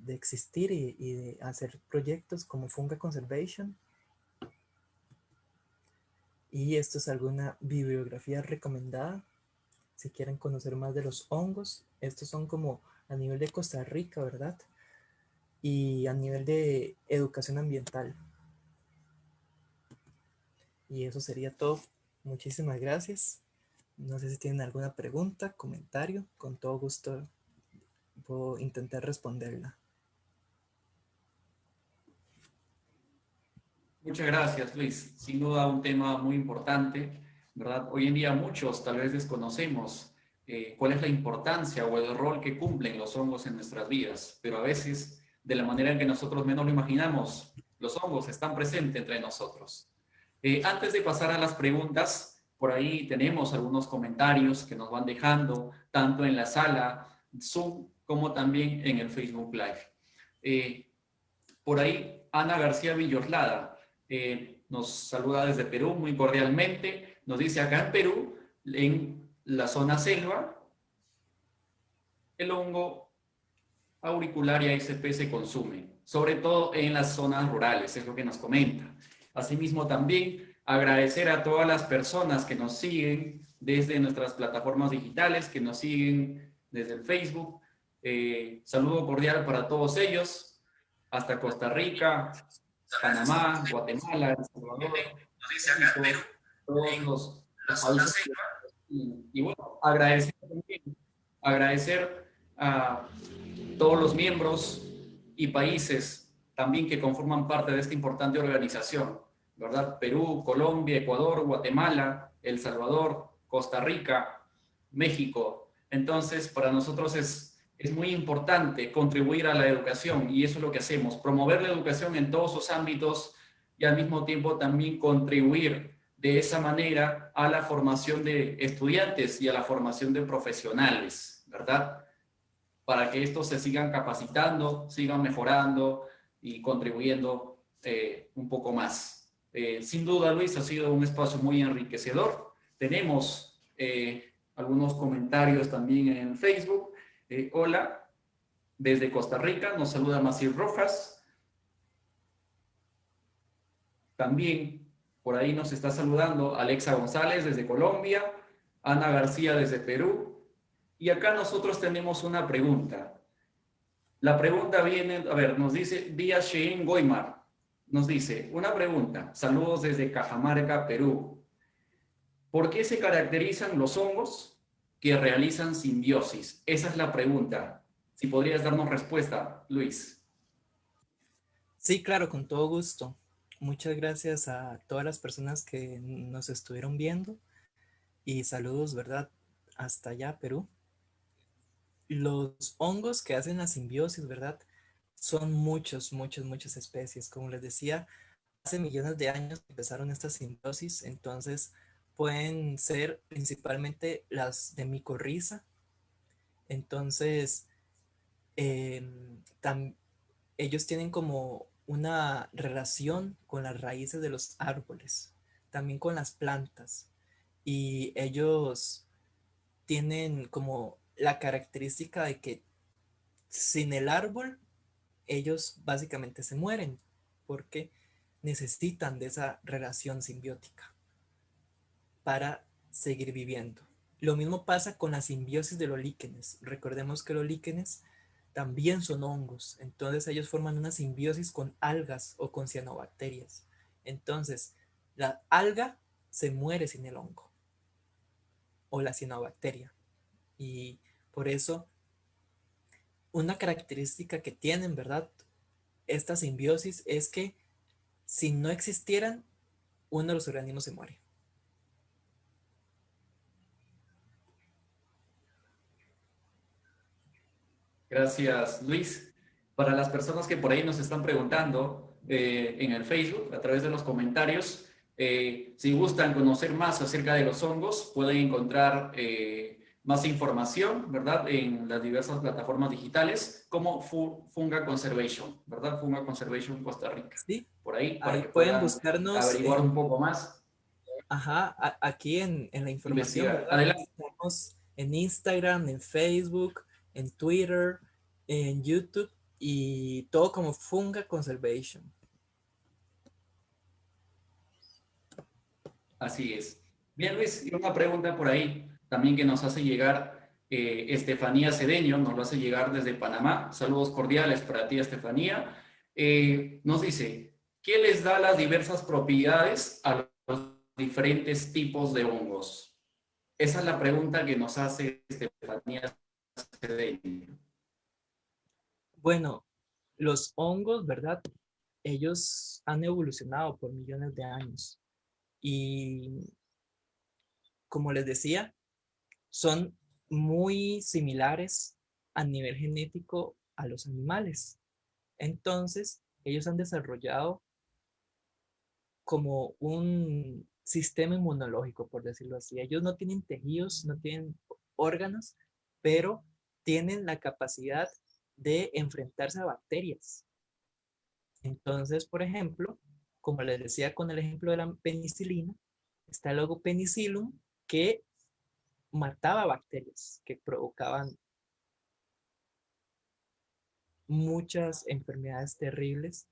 existir y de hacer proyectos como Funga Conservation. Y esto es alguna bibliografía recomendada si quieren conocer más de los hongos. Estos son como a nivel de Costa Rica, ¿verdad? Y a nivel de educación ambiental. Y eso sería todo. Muchísimas gracias. No sé si tienen alguna pregunta, comentario. Con todo gusto puedo intentar responderla. Muchas gracias, Luis. Sin duda un tema muy importante, ¿verdad? Hoy en día muchos tal vez desconocemos cuál es la importancia o el rol que cumplen los hongos en nuestras vidas, pero a veces, de la manera en que nosotros menos lo imaginamos, los hongos están presentes entre nosotros. Antes de pasar a las preguntas, por ahí tenemos algunos comentarios que nos van dejando, tanto en la sala Zoom como también en el Facebook Live. Por ahí, Ana García Villoslada nos saluda desde Perú muy cordialmente. Nos dice, acá en Perú, en la zona selva, el hongo Auricularia sp se consume, sobre todo en las zonas rurales, es lo que nos comenta. Asimismo también agradecer a todas las personas que nos siguen desde nuestras plataformas digitales, que nos siguen desde el Facebook. Saludo cordial para todos ellos, hasta Costa Rica, Panamá, Guatemala, El Salvador, México, todos los países. Y bueno, agradecer también, agradecer a todos los miembros y países también que conforman parte de esta importante organización, ¿verdad? Perú, Colombia, Ecuador, Guatemala, El Salvador, Costa Rica, México. Entonces, para nosotros es muy importante contribuir a la educación y eso es lo que hacemos, promover la educación en todos sus ámbitos y al mismo tiempo también contribuir de esa manera a la formación de estudiantes y a la formación de profesionales, ¿verdad? Para que estos se sigan capacitando, sigan mejorando y contribuyendo un poco más. Sin duda, Luis, ha sido un espacio muy enriquecedor. Tenemos algunos comentarios también en Facebook. Hola, desde Costa Rica, nos saluda Macir Rojas. También por ahí nos está saludando Alexa González desde Colombia, Ana García desde Perú. Y acá nosotros tenemos una pregunta. La pregunta viene, a ver, nos dice Díaz Shein Goymar. Nos dice, una pregunta. Saludos desde Cajamarca, Perú. ¿Por qué se caracterizan los hongos que realizan simbiosis? Esa es la pregunta. Si podrías darnos respuesta, Luis. Sí, claro, con todo gusto. Muchas gracias a todas las personas que nos estuvieron viendo y saludos, ¿verdad? Hasta allá, Perú. Los hongos que hacen la simbiosis, ¿verdad? Son muchas especies. Como les decía, hace millones de años empezaron estas simbiosis, entonces pueden ser principalmente las de micorriza. Entonces, ellos tienen como una relación con las raíces de los árboles, también con las plantas. Y ellos tienen como la característica de que sin el árbol, ellos básicamente se mueren porque necesitan de esa relación simbiótica para seguir viviendo. Lo mismo pasa con la simbiosis de los líquenes. Recordemos que los líquenes también son hongos, entonces ellos forman una simbiosis con algas o con cianobacterias. Entonces, la alga se muere sin el hongo o la cianobacteria. Y por eso, una característica que tienen, ¿verdad? Esta simbiosis es que si no existieran, uno de los organismos se muere. Gracias, Luis. Para las personas que por ahí nos están preguntando en el Facebook, a través de los comentarios, si gustan conocer más acerca de los hongos, pueden encontrar más información, ¿verdad? En las diversas plataformas digitales, como Funga Conservation, ¿verdad? Funga Conservation Costa Rica. Sí, Por ahí, para ahí que pueden puedan buscarnos averiguar un poco más, aquí en la información, investigar. ¿verdad? Adelante. Estamos en Instagram, en Facebook, en Twitter, en YouTube y todo como Funga Conservation. Así es. Bien, Luis, y una pregunta por ahí también que nos hace llegar Estefanía Cedeño, nos lo hace llegar desde Panamá. Saludos cordiales para ti, Estefanía. Nos dice, ¿qué les da las diversas propiedades a los diferentes tipos de hongos? Esa es la pregunta que nos hace Estefanía Cedeño. Bueno, los hongos, ¿verdad? Ellos han evolucionado por millones de años y como les decía, son muy similares a nivel genético a los animales. Entonces, ellos han desarrollado como un sistema inmunológico, por decirlo así. Ellos no tienen tejidos, no tienen órganos, pero tienen la capacidad de enfrentarse a bacterias. Entonces, por ejemplo, como les decía con el ejemplo de la penicilina, está el hongo penicillium que mataba bacterias que provocaban muchas enfermedades terribles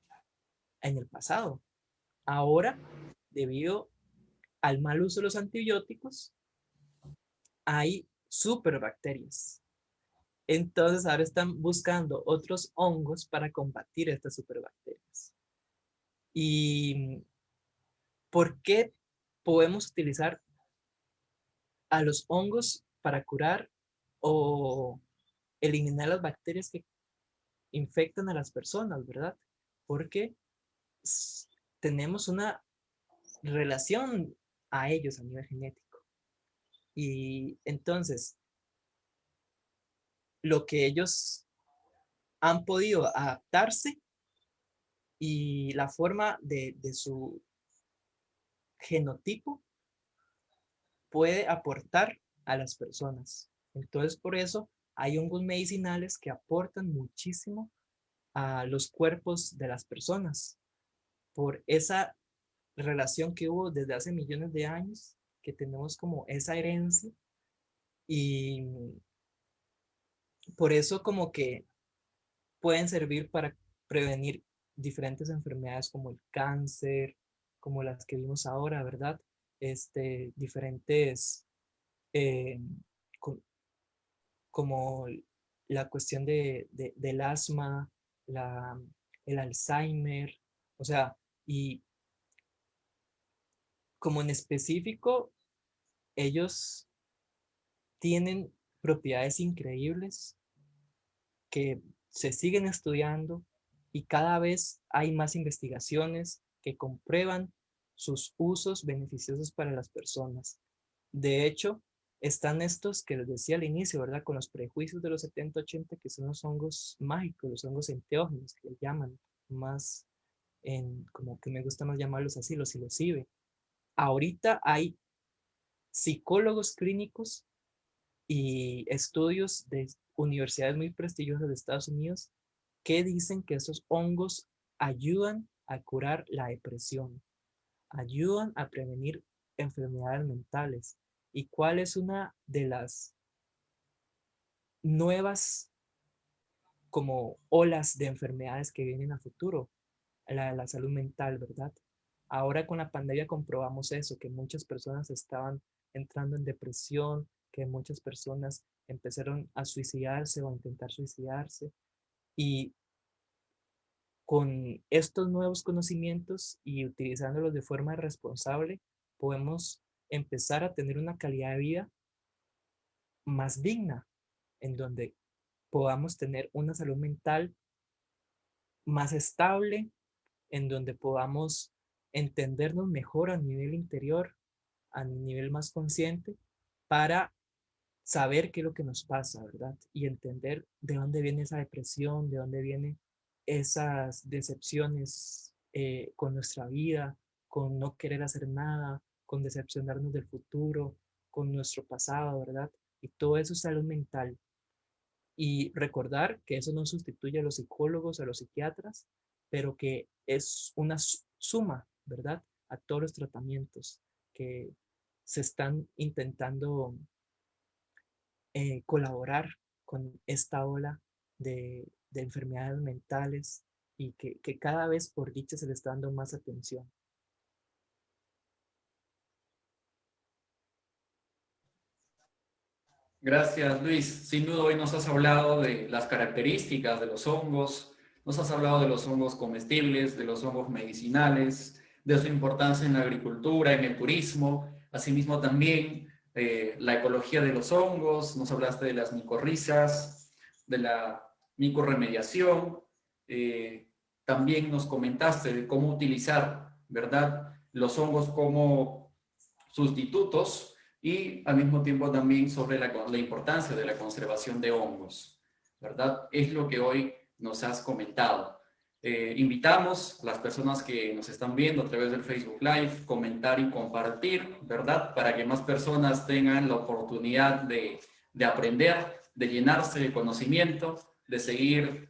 en el pasado. Ahora, debido al mal uso de los antibióticos, hay superbacterias. Entonces ahora están buscando otros hongos para combatir estas superbacterias. ¿Y por qué podemos utilizar a los hongos para curar o eliminar las bacterias que infectan a las personas, verdad? Porque tenemos una relación a ellos a nivel genético. Y entonces, lo que ellos han podido adaptarse y la forma de su genotipo puede aportar a las personas. Entonces, por eso hay hongos medicinales que aportan muchísimo a los cuerpos de las personas, por esa relación que hubo desde hace millones de años, que tenemos como esa herencia, y por eso como que pueden servir para prevenir diferentes enfermedades como el cáncer, como las que vimos ahora, ¿verdad? Diferentes, eh, como la cuestión del asma, el Alzheimer, o sea, y como en específico, ellos tienen propiedades increíbles que se siguen estudiando y cada vez hay más investigaciones que comprueban sus usos beneficiosos para las personas. De hecho, están estos que les decía al inicio, ¿verdad? Con los prejuicios de los 70-80, que son los hongos mágicos, los hongos enteógenos, que le llaman más, como que me gusta más llamarlos así, los psilocibe. Ahorita hay psicólogos clínicos y estudios de universidades muy prestigiosas de Estados Unidos que dicen que estos hongos ayudan a curar la depresión, ayudan a prevenir enfermedades mentales. ¿Y cuál es una de las nuevas como olas de enfermedades que vienen a futuro? La de la salud mental, ¿verdad? Ahora con la pandemia comprobamos eso, que muchas personas estaban entrando en depresión, que muchas personas empezaron a suicidarse o a intentar suicidarse. Y con estos nuevos conocimientos y utilizándolos de forma responsable, podemos empezar a tener una calidad de vida más digna, en donde podamos tener una salud mental más estable, en donde podamos entendernos mejor a nivel interior, a nivel más consciente, para saber qué es lo que nos pasa, ¿verdad? Y entender de dónde viene esa depresión, de dónde vienen esas decepciones con nuestra vida, con no querer hacer nada, con decepcionarnos del futuro, con nuestro pasado, ¿verdad? Y todo eso es salud mental. Y recordar que eso no sustituye a los psicólogos, a los psiquiatras, pero que es una suma, ¿verdad? A todos los tratamientos que se están intentando colaborar con esta ola de enfermedades mentales y que cada vez por dicha se le está dando más atención. Gracias, Luis. Sin duda hoy nos has hablado de las características de los hongos, nos has hablado de los hongos comestibles, de los hongos medicinales, de su importancia en la agricultura, en el turismo, asimismo también la ecología de los hongos, nos hablaste de las micorrizas, de la micorremediación, también nos comentaste de cómo utilizar, ¿verdad?, los hongos como sustitutos y al mismo tiempo también sobre la importancia de la conservación de hongos, ¿verdad? Es lo que hoy nos has comentado. Invitamos a las personas que nos están viendo a través del Facebook Live, comentar y compartir, ¿verdad? Para que más personas tengan la oportunidad de aprender, de llenarse de conocimiento, de seguir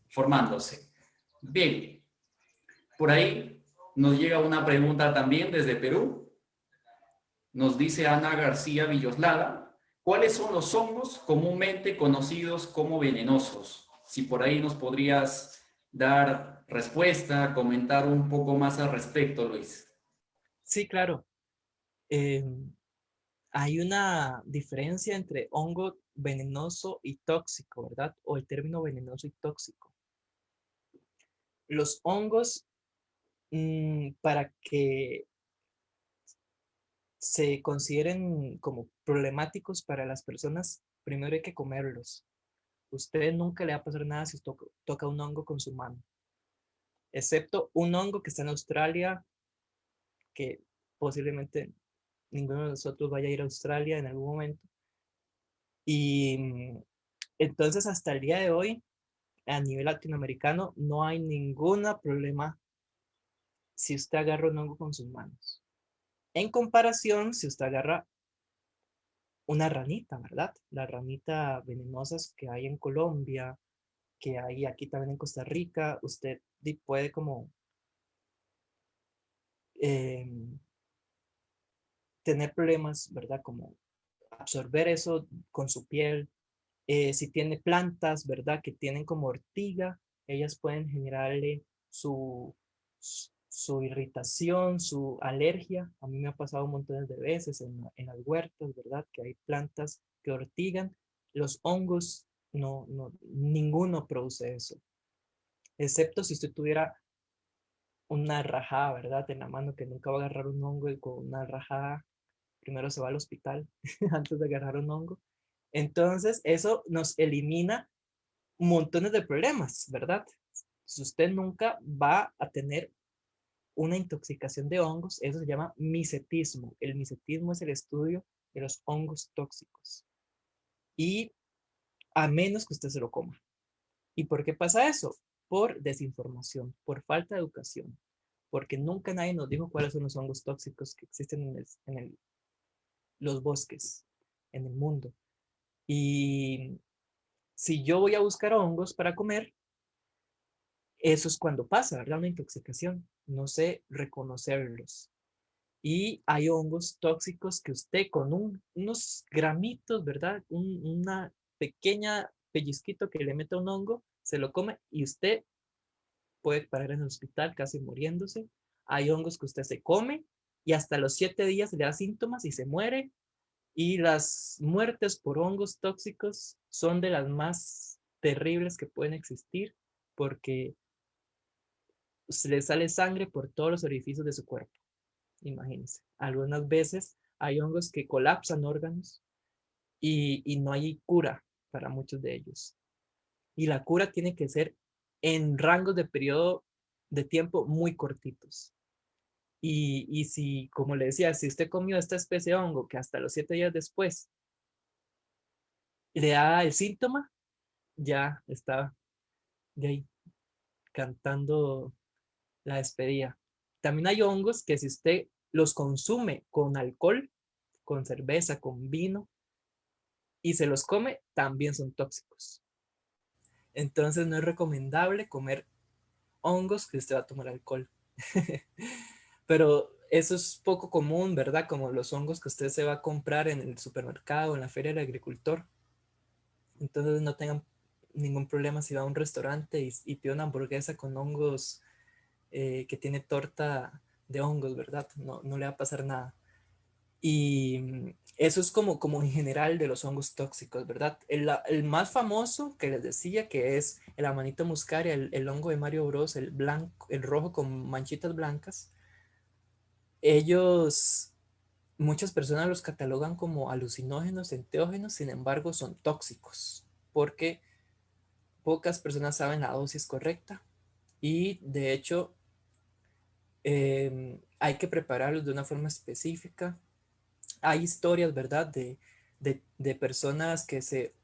formándose. Bien, por ahí nos llega una pregunta también desde Perú. Nos dice Ana García Villoslada, ¿cuáles son los hongos comúnmente conocidos como venenosos? Si por ahí nos podrías dar respuesta, comentar un poco más al respecto, Luis. Sí, claro. hay una diferencia entre hongo venenoso y tóxico, ¿verdad? O el término venenoso y tóxico. Los hongos, para que se consideren como problemáticos para las personas, primero hay que comerlos. Usted nunca le va a pasar nada si toca un hongo con su mano, excepto un hongo que está en Australia, que posiblemente ninguno de nosotros vaya a ir a Australia en algún momento. Y entonces hasta el día de hoy, a nivel latinoamericano, no hay ningún problema si usted agarra un hongo con sus manos. En comparación, si usted agarra una ranita, ¿verdad? Las ranitas venenosas que hay en Colombia, que hay aquí también en Costa Rica, usted puede como tener problemas, ¿verdad? Como absorber eso con su piel. Si tiene plantas, ¿verdad? Que tienen como ortiga, ellas pueden generarle su irritación, su alergia. A mí me ha pasado un montón de veces en las huertas, ¿verdad? Que hay plantas que ortigan. Los hongos, ninguno produce eso. Excepto si usted tuviera una rajada, ¿verdad? En la mano, que nunca va a agarrar un hongo y con una rajada primero se va al hospital antes de agarrar un hongo. Entonces, eso nos elimina montones de problemas, ¿verdad? Si usted nunca va a tener una intoxicación de hongos, eso se llama micetismo. El micetismo es el estudio de los hongos tóxicos. Y a menos que usted se lo coma. ¿Y por qué pasa eso? Por desinformación, por falta de educación, porque nunca nadie nos dijo cuáles son los hongos tóxicos que existen en los bosques, en el mundo. Y si yo voy a buscar hongos para comer, eso es cuando pasa, ¿verdad? Una intoxicación. No sé reconocerlos. Y hay hongos tóxicos que usted con unos gramitos, ¿verdad? Una pequeña pellizquito que le mete un hongo, se lo come y usted puede parar en el hospital casi muriéndose. Hay hongos que usted se come y hasta los 7 días le da síntomas y se muere. Y las muertes por hongos tóxicos son de las más terribles que pueden existir porque se le sale sangre por todos los orificios de su cuerpo. Imagínense. Algunas veces hay hongos que colapsan órganos y no hay cura para muchos de ellos. Y la cura tiene que ser en rangos de periodo de tiempo muy cortitos. Y si, como le decía, si usted comió esta especie de hongo que hasta los 7 días después le da el síntoma, ya está de ahí cantando la despedida. También hay hongos que si usted los consume con alcohol, con cerveza, con vino, y se los come, también son tóxicos. Entonces no es recomendable comer hongos que usted va a tomar alcohol. Pero eso es poco común, ¿verdad? Como los hongos que usted se va a comprar en el supermercado, en la feria del agricultor. Entonces no tengan ningún problema si va a un restaurante y pide una hamburguesa con hongos que tiene torta de hongos, ¿verdad? No le va a pasar nada. Y eso es como en general de los hongos tóxicos, ¿verdad? El más famoso que les decía que es el Amanita muscaria, el hongo de Mario Bros, el blanco, el rojo con manchitas blancas. Ellos, muchas personas los catalogan como alucinógenos, enteógenos, sin embargo son tóxicos porque pocas personas saben la dosis correcta y de hecho hay que prepararlos de una forma específica. Hay historias, ¿verdad? De personas que se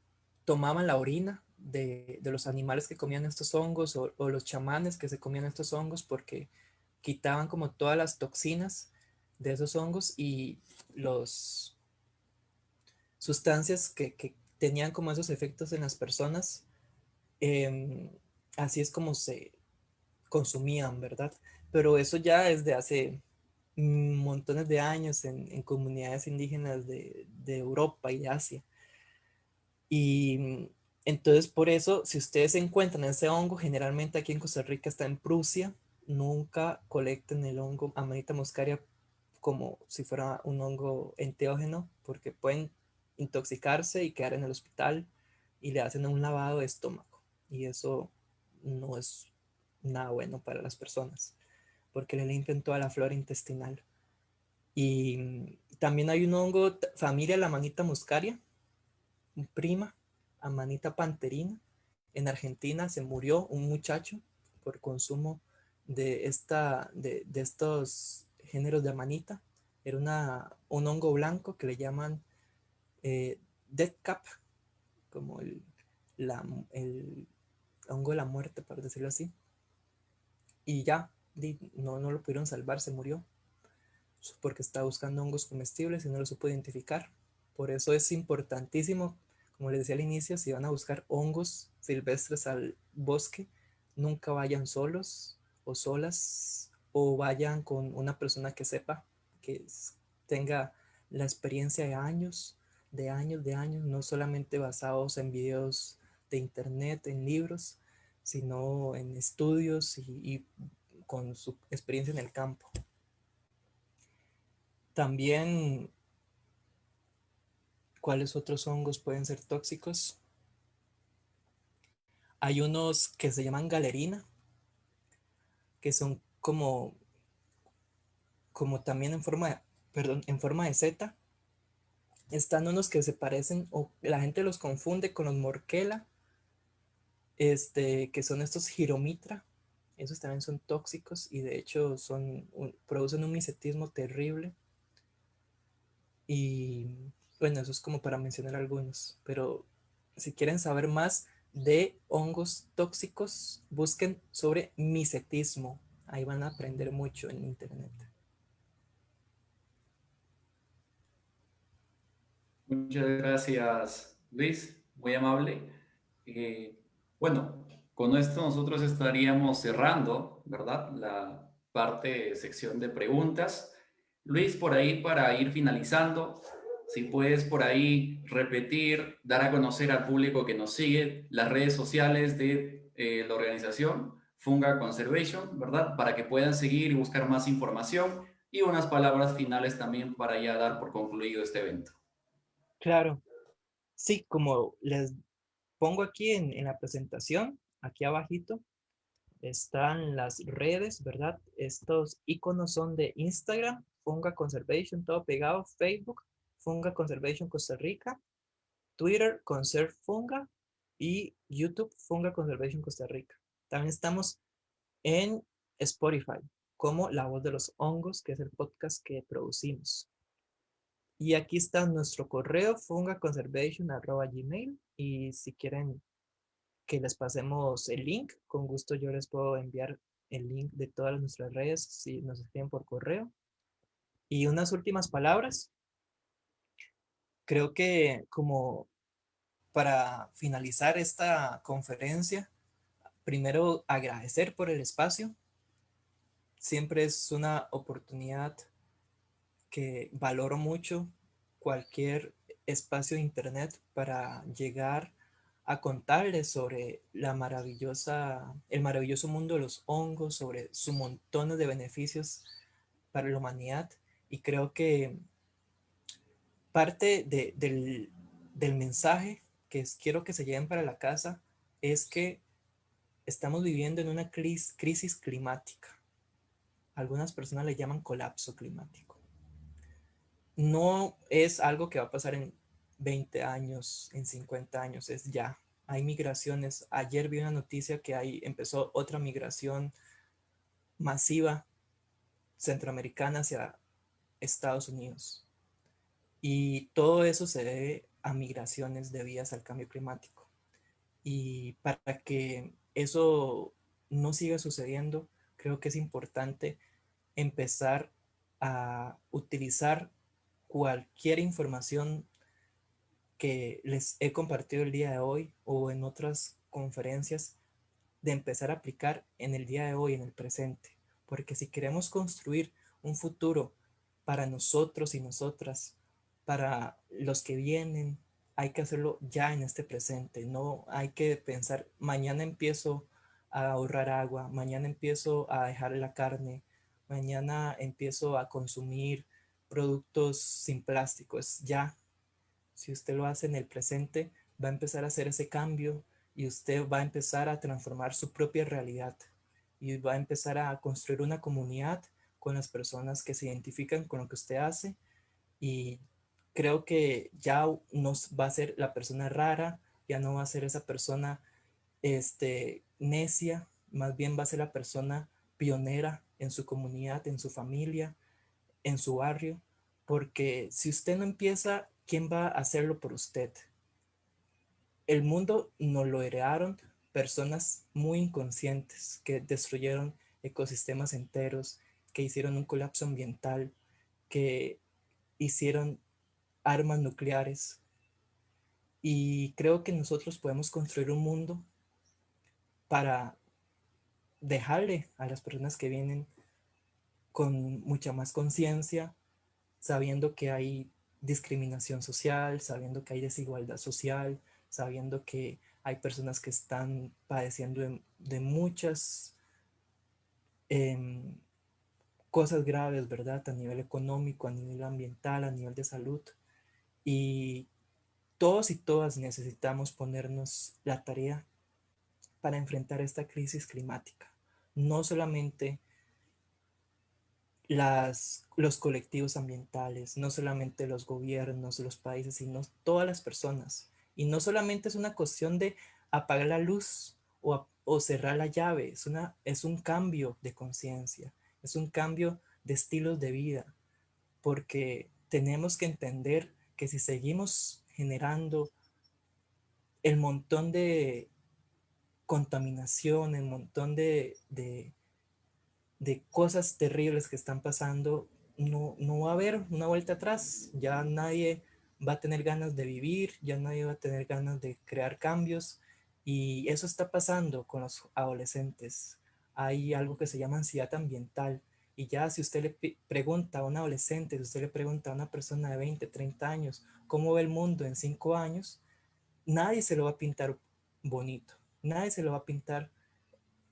tomaban la orina de los animales que comían estos hongos o los chamanes que se comían estos hongos porque quitaban como todas las toxinas de esos hongos y los sustancias que tenían como esos efectos en las personas. Así es como se consumían, ¿verdad? Pero eso ya es de hace montones de años en comunidades indígenas de Europa y Asia. Y entonces por eso, si ustedes encuentran ese hongo, generalmente aquí en Costa Rica está en Prusia, nunca colecten el hongo Amanita muscaria como si fuera un hongo enteógeno, porque pueden intoxicarse y quedar en el hospital y le hacen un lavado de estómago. Y eso no es nada bueno para las personas, porque le limpian toda la flora intestinal. Y también hay un hongo, familia la manita muscaria, prima, Amanita panterina. En Argentina se murió un muchacho por consumo de estos géneros de amanita. Era un hongo blanco que le llaman death cap, como el hongo de la muerte, por decirlo así. Y ya, no lo pudieron salvar, se murió porque estaba buscando hongos comestibles y no lo supo identificar. Por eso es importantísimo, como les decía al inicio, si van a buscar hongos silvestres al bosque, nunca vayan solos o solas, o vayan con una persona que sepa, que tenga la experiencia de años, no solamente basados en videos de internet, en libros, sino en estudios y con su experiencia en el campo. También, ¿cuáles otros hongos pueden ser tóxicos? Hay unos que se llaman galerina, que son como también en forma de seta. Están unos que se parecen, o la gente los confunde con los morquela, que son estos giromitra. Esos también son tóxicos y de hecho producen un misetismo terrible. Y bueno, eso es como para mencionar algunos, pero si quieren saber más de hongos tóxicos, busquen sobre misetismo. Ahí van a aprender mucho en internet. Muchas gracias, Luis, muy amable. Eh, bueno, con esto nosotros estaríamos cerrando, ¿verdad? La parte, sección de preguntas. Luis, por ahí para ir finalizando, si puedes por ahí repetir, dar a conocer al público que nos sigue las redes sociales de la organización Funga Conservation, ¿verdad? Para que puedan seguir y buscar más información y unas palabras finales también para ya dar por concluido este evento. Claro, sí, como les pongo aquí en la presentación, aquí abajito, están las redes, ¿verdad? Estos iconos son de Instagram, Funga Conservation, todo pegado, Facebook, Funga Conservation Costa Rica, Twitter, Conserve Funga, y YouTube, Funga Conservation Costa Rica. También estamos en Spotify, como La Voz de los Hongos, que es el podcast que producimos. Y aquí está nuestro correo, fungaconservation@gmail, y si quieren que les pasemos el link, con gusto yo les puedo enviar el link de todas nuestras redes si nos escriben por correo. Y unas últimas palabras, creo que como para finalizar esta conferencia, primero agradecer por el espacio. Siempre es una oportunidad que valoro mucho, cualquier espacio de internet para llegar a contarles sobre el maravilloso mundo de los hongos, sobre su montón de beneficios para la humanidad. Y creo que parte del mensaje que quiero que se lleven para la casa es que estamos viviendo en una crisis climática. Algunas personas le llaman colapso climático. No es algo que va a pasar en 20 años, en 50 años, es ya. Hay migraciones. Ayer vi una noticia que empezó otra migración masiva centroamericana hacia Estados Unidos. Y todo eso se debe a migraciones debidas al cambio climático. Y para que eso no siga sucediendo, creo que es importante empezar a utilizar cualquier información que les he compartido el día de hoy o en otras conferencias, de empezar a aplicar en el día de hoy, en el presente. Porque si queremos construir un futuro para nosotros y nosotras, para los que vienen, hay que hacerlo ya en este presente. No hay que pensar, mañana empiezo a ahorrar agua, mañana empiezo a dejar la carne, mañana empiezo a consumir productos sin plástico. Es ya, si usted lo hace en el presente, va a empezar a hacer ese cambio y usted va a empezar a transformar su propia realidad y va a empezar a construir una comunidad con las personas que se identifican con lo que usted hace, y creo que ya no va a ser la persona rara, ya no va a ser esa persona necia, más bien va a ser la persona pionera en su comunidad, en su familia, en su barrio, porque si usted no empieza, ¿quién va a hacerlo por usted? El mundo nos lo heredaron personas muy inconscientes que destruyeron ecosistemas enteros, que hicieron un colapso ambiental, que hicieron armas nucleares. Y creo que nosotros podemos construir un mundo para dejarle a las personas que vienen con mucha más conciencia, sabiendo que hay discriminación social, sabiendo que hay desigualdad social, sabiendo que hay personas que están padeciendo de muchas eh, cosas graves, ¿verdad? A nivel económico, a nivel ambiental, a nivel de salud. Y todos y todas necesitamos ponernos la tarea para enfrentar esta crisis climática. No solamente los colectivos ambientales, no solamente los gobiernos, los países, sino todas las personas. Y no solamente es una cuestión de apagar la luz o cerrar la llave, es un cambio de conciencia, es un cambio de estilos de vida, porque tenemos que entender que si seguimos generando el montón de contaminación, el montón de cosas terribles que están pasando, no va a haber una vuelta atrás. Ya nadie va a tener ganas de vivir, ya nadie va a tener ganas de crear cambios. Y eso está pasando con los adolescentes. Hay algo que se llama ansiedad ambiental. Y ya si usted le pregunta a un adolescente, si usted le pregunta a una persona de 20 30 años, ¿cómo ve el mundo en 5 años? Nadie se lo va a pintar bonito. Nadie se lo va a pintar.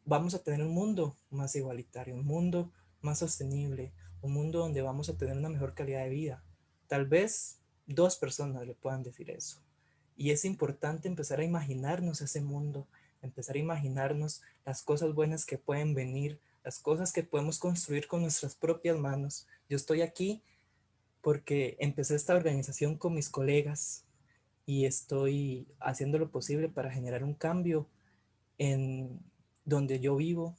Vamos a tener un mundo más igualitario, un mundo más sostenible, un mundo donde vamos a tener una mejor calidad de vida. Tal vez 2 personas le puedan decir eso. Y es importante empezar a imaginarnos ese mundo, empezar a imaginarnos las cosas buenas que pueden venir, las cosas que podemos construir con nuestras propias manos. Yo estoy aquí porque empecé esta organización con mis colegas y estoy haciendo lo posible para generar un cambio en donde yo vivo,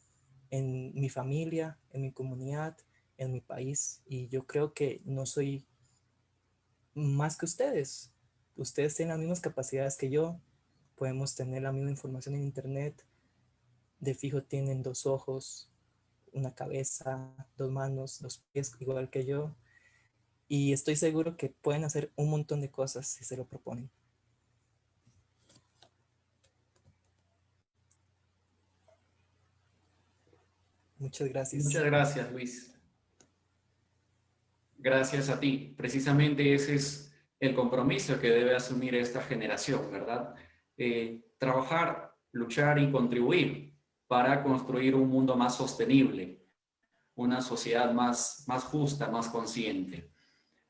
en mi familia, en mi comunidad, en mi país. Y yo creo que no soy más que ustedes. Ustedes tienen las mismas capacidades que yo, podemos tener la misma información en internet. De fijo tienen 2 ojos, una cabeza, 2 manos, 2 pies, igual que yo. Y estoy seguro que pueden hacer un montón de cosas si se lo proponen. Muchas Muchas gracias. gracias, Luis. Gracias a ti. Precisamente ese es el compromiso que debe asumir esta generación, ¿verdad? Trabajar, luchar y contribuir para construir un mundo más sostenible, una sociedad más justa, más consciente.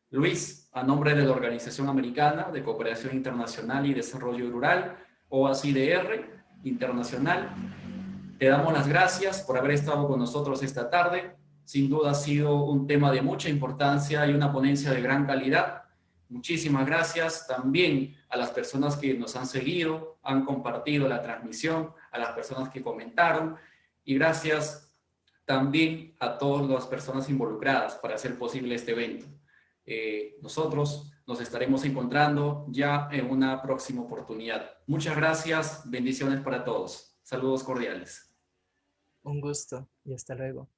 Luis, a nombre de la Organización Americana de Cooperación Internacional y Desarrollo Rural, OACIDR Internacional, te damos las gracias por haber estado con nosotros esta tarde. Sin duda ha sido un tema de mucha importancia y una ponencia de gran calidad. Muchísimas gracias también a las personas que nos han seguido, han compartido la transmisión, a las personas que comentaron, y gracias también a todas las personas involucradas para hacer posible este evento. Nosotros nos estaremos encontrando ya en una próxima oportunidad. Muchas gracias, bendiciones para todos. Saludos cordiales. Un gusto y hasta luego.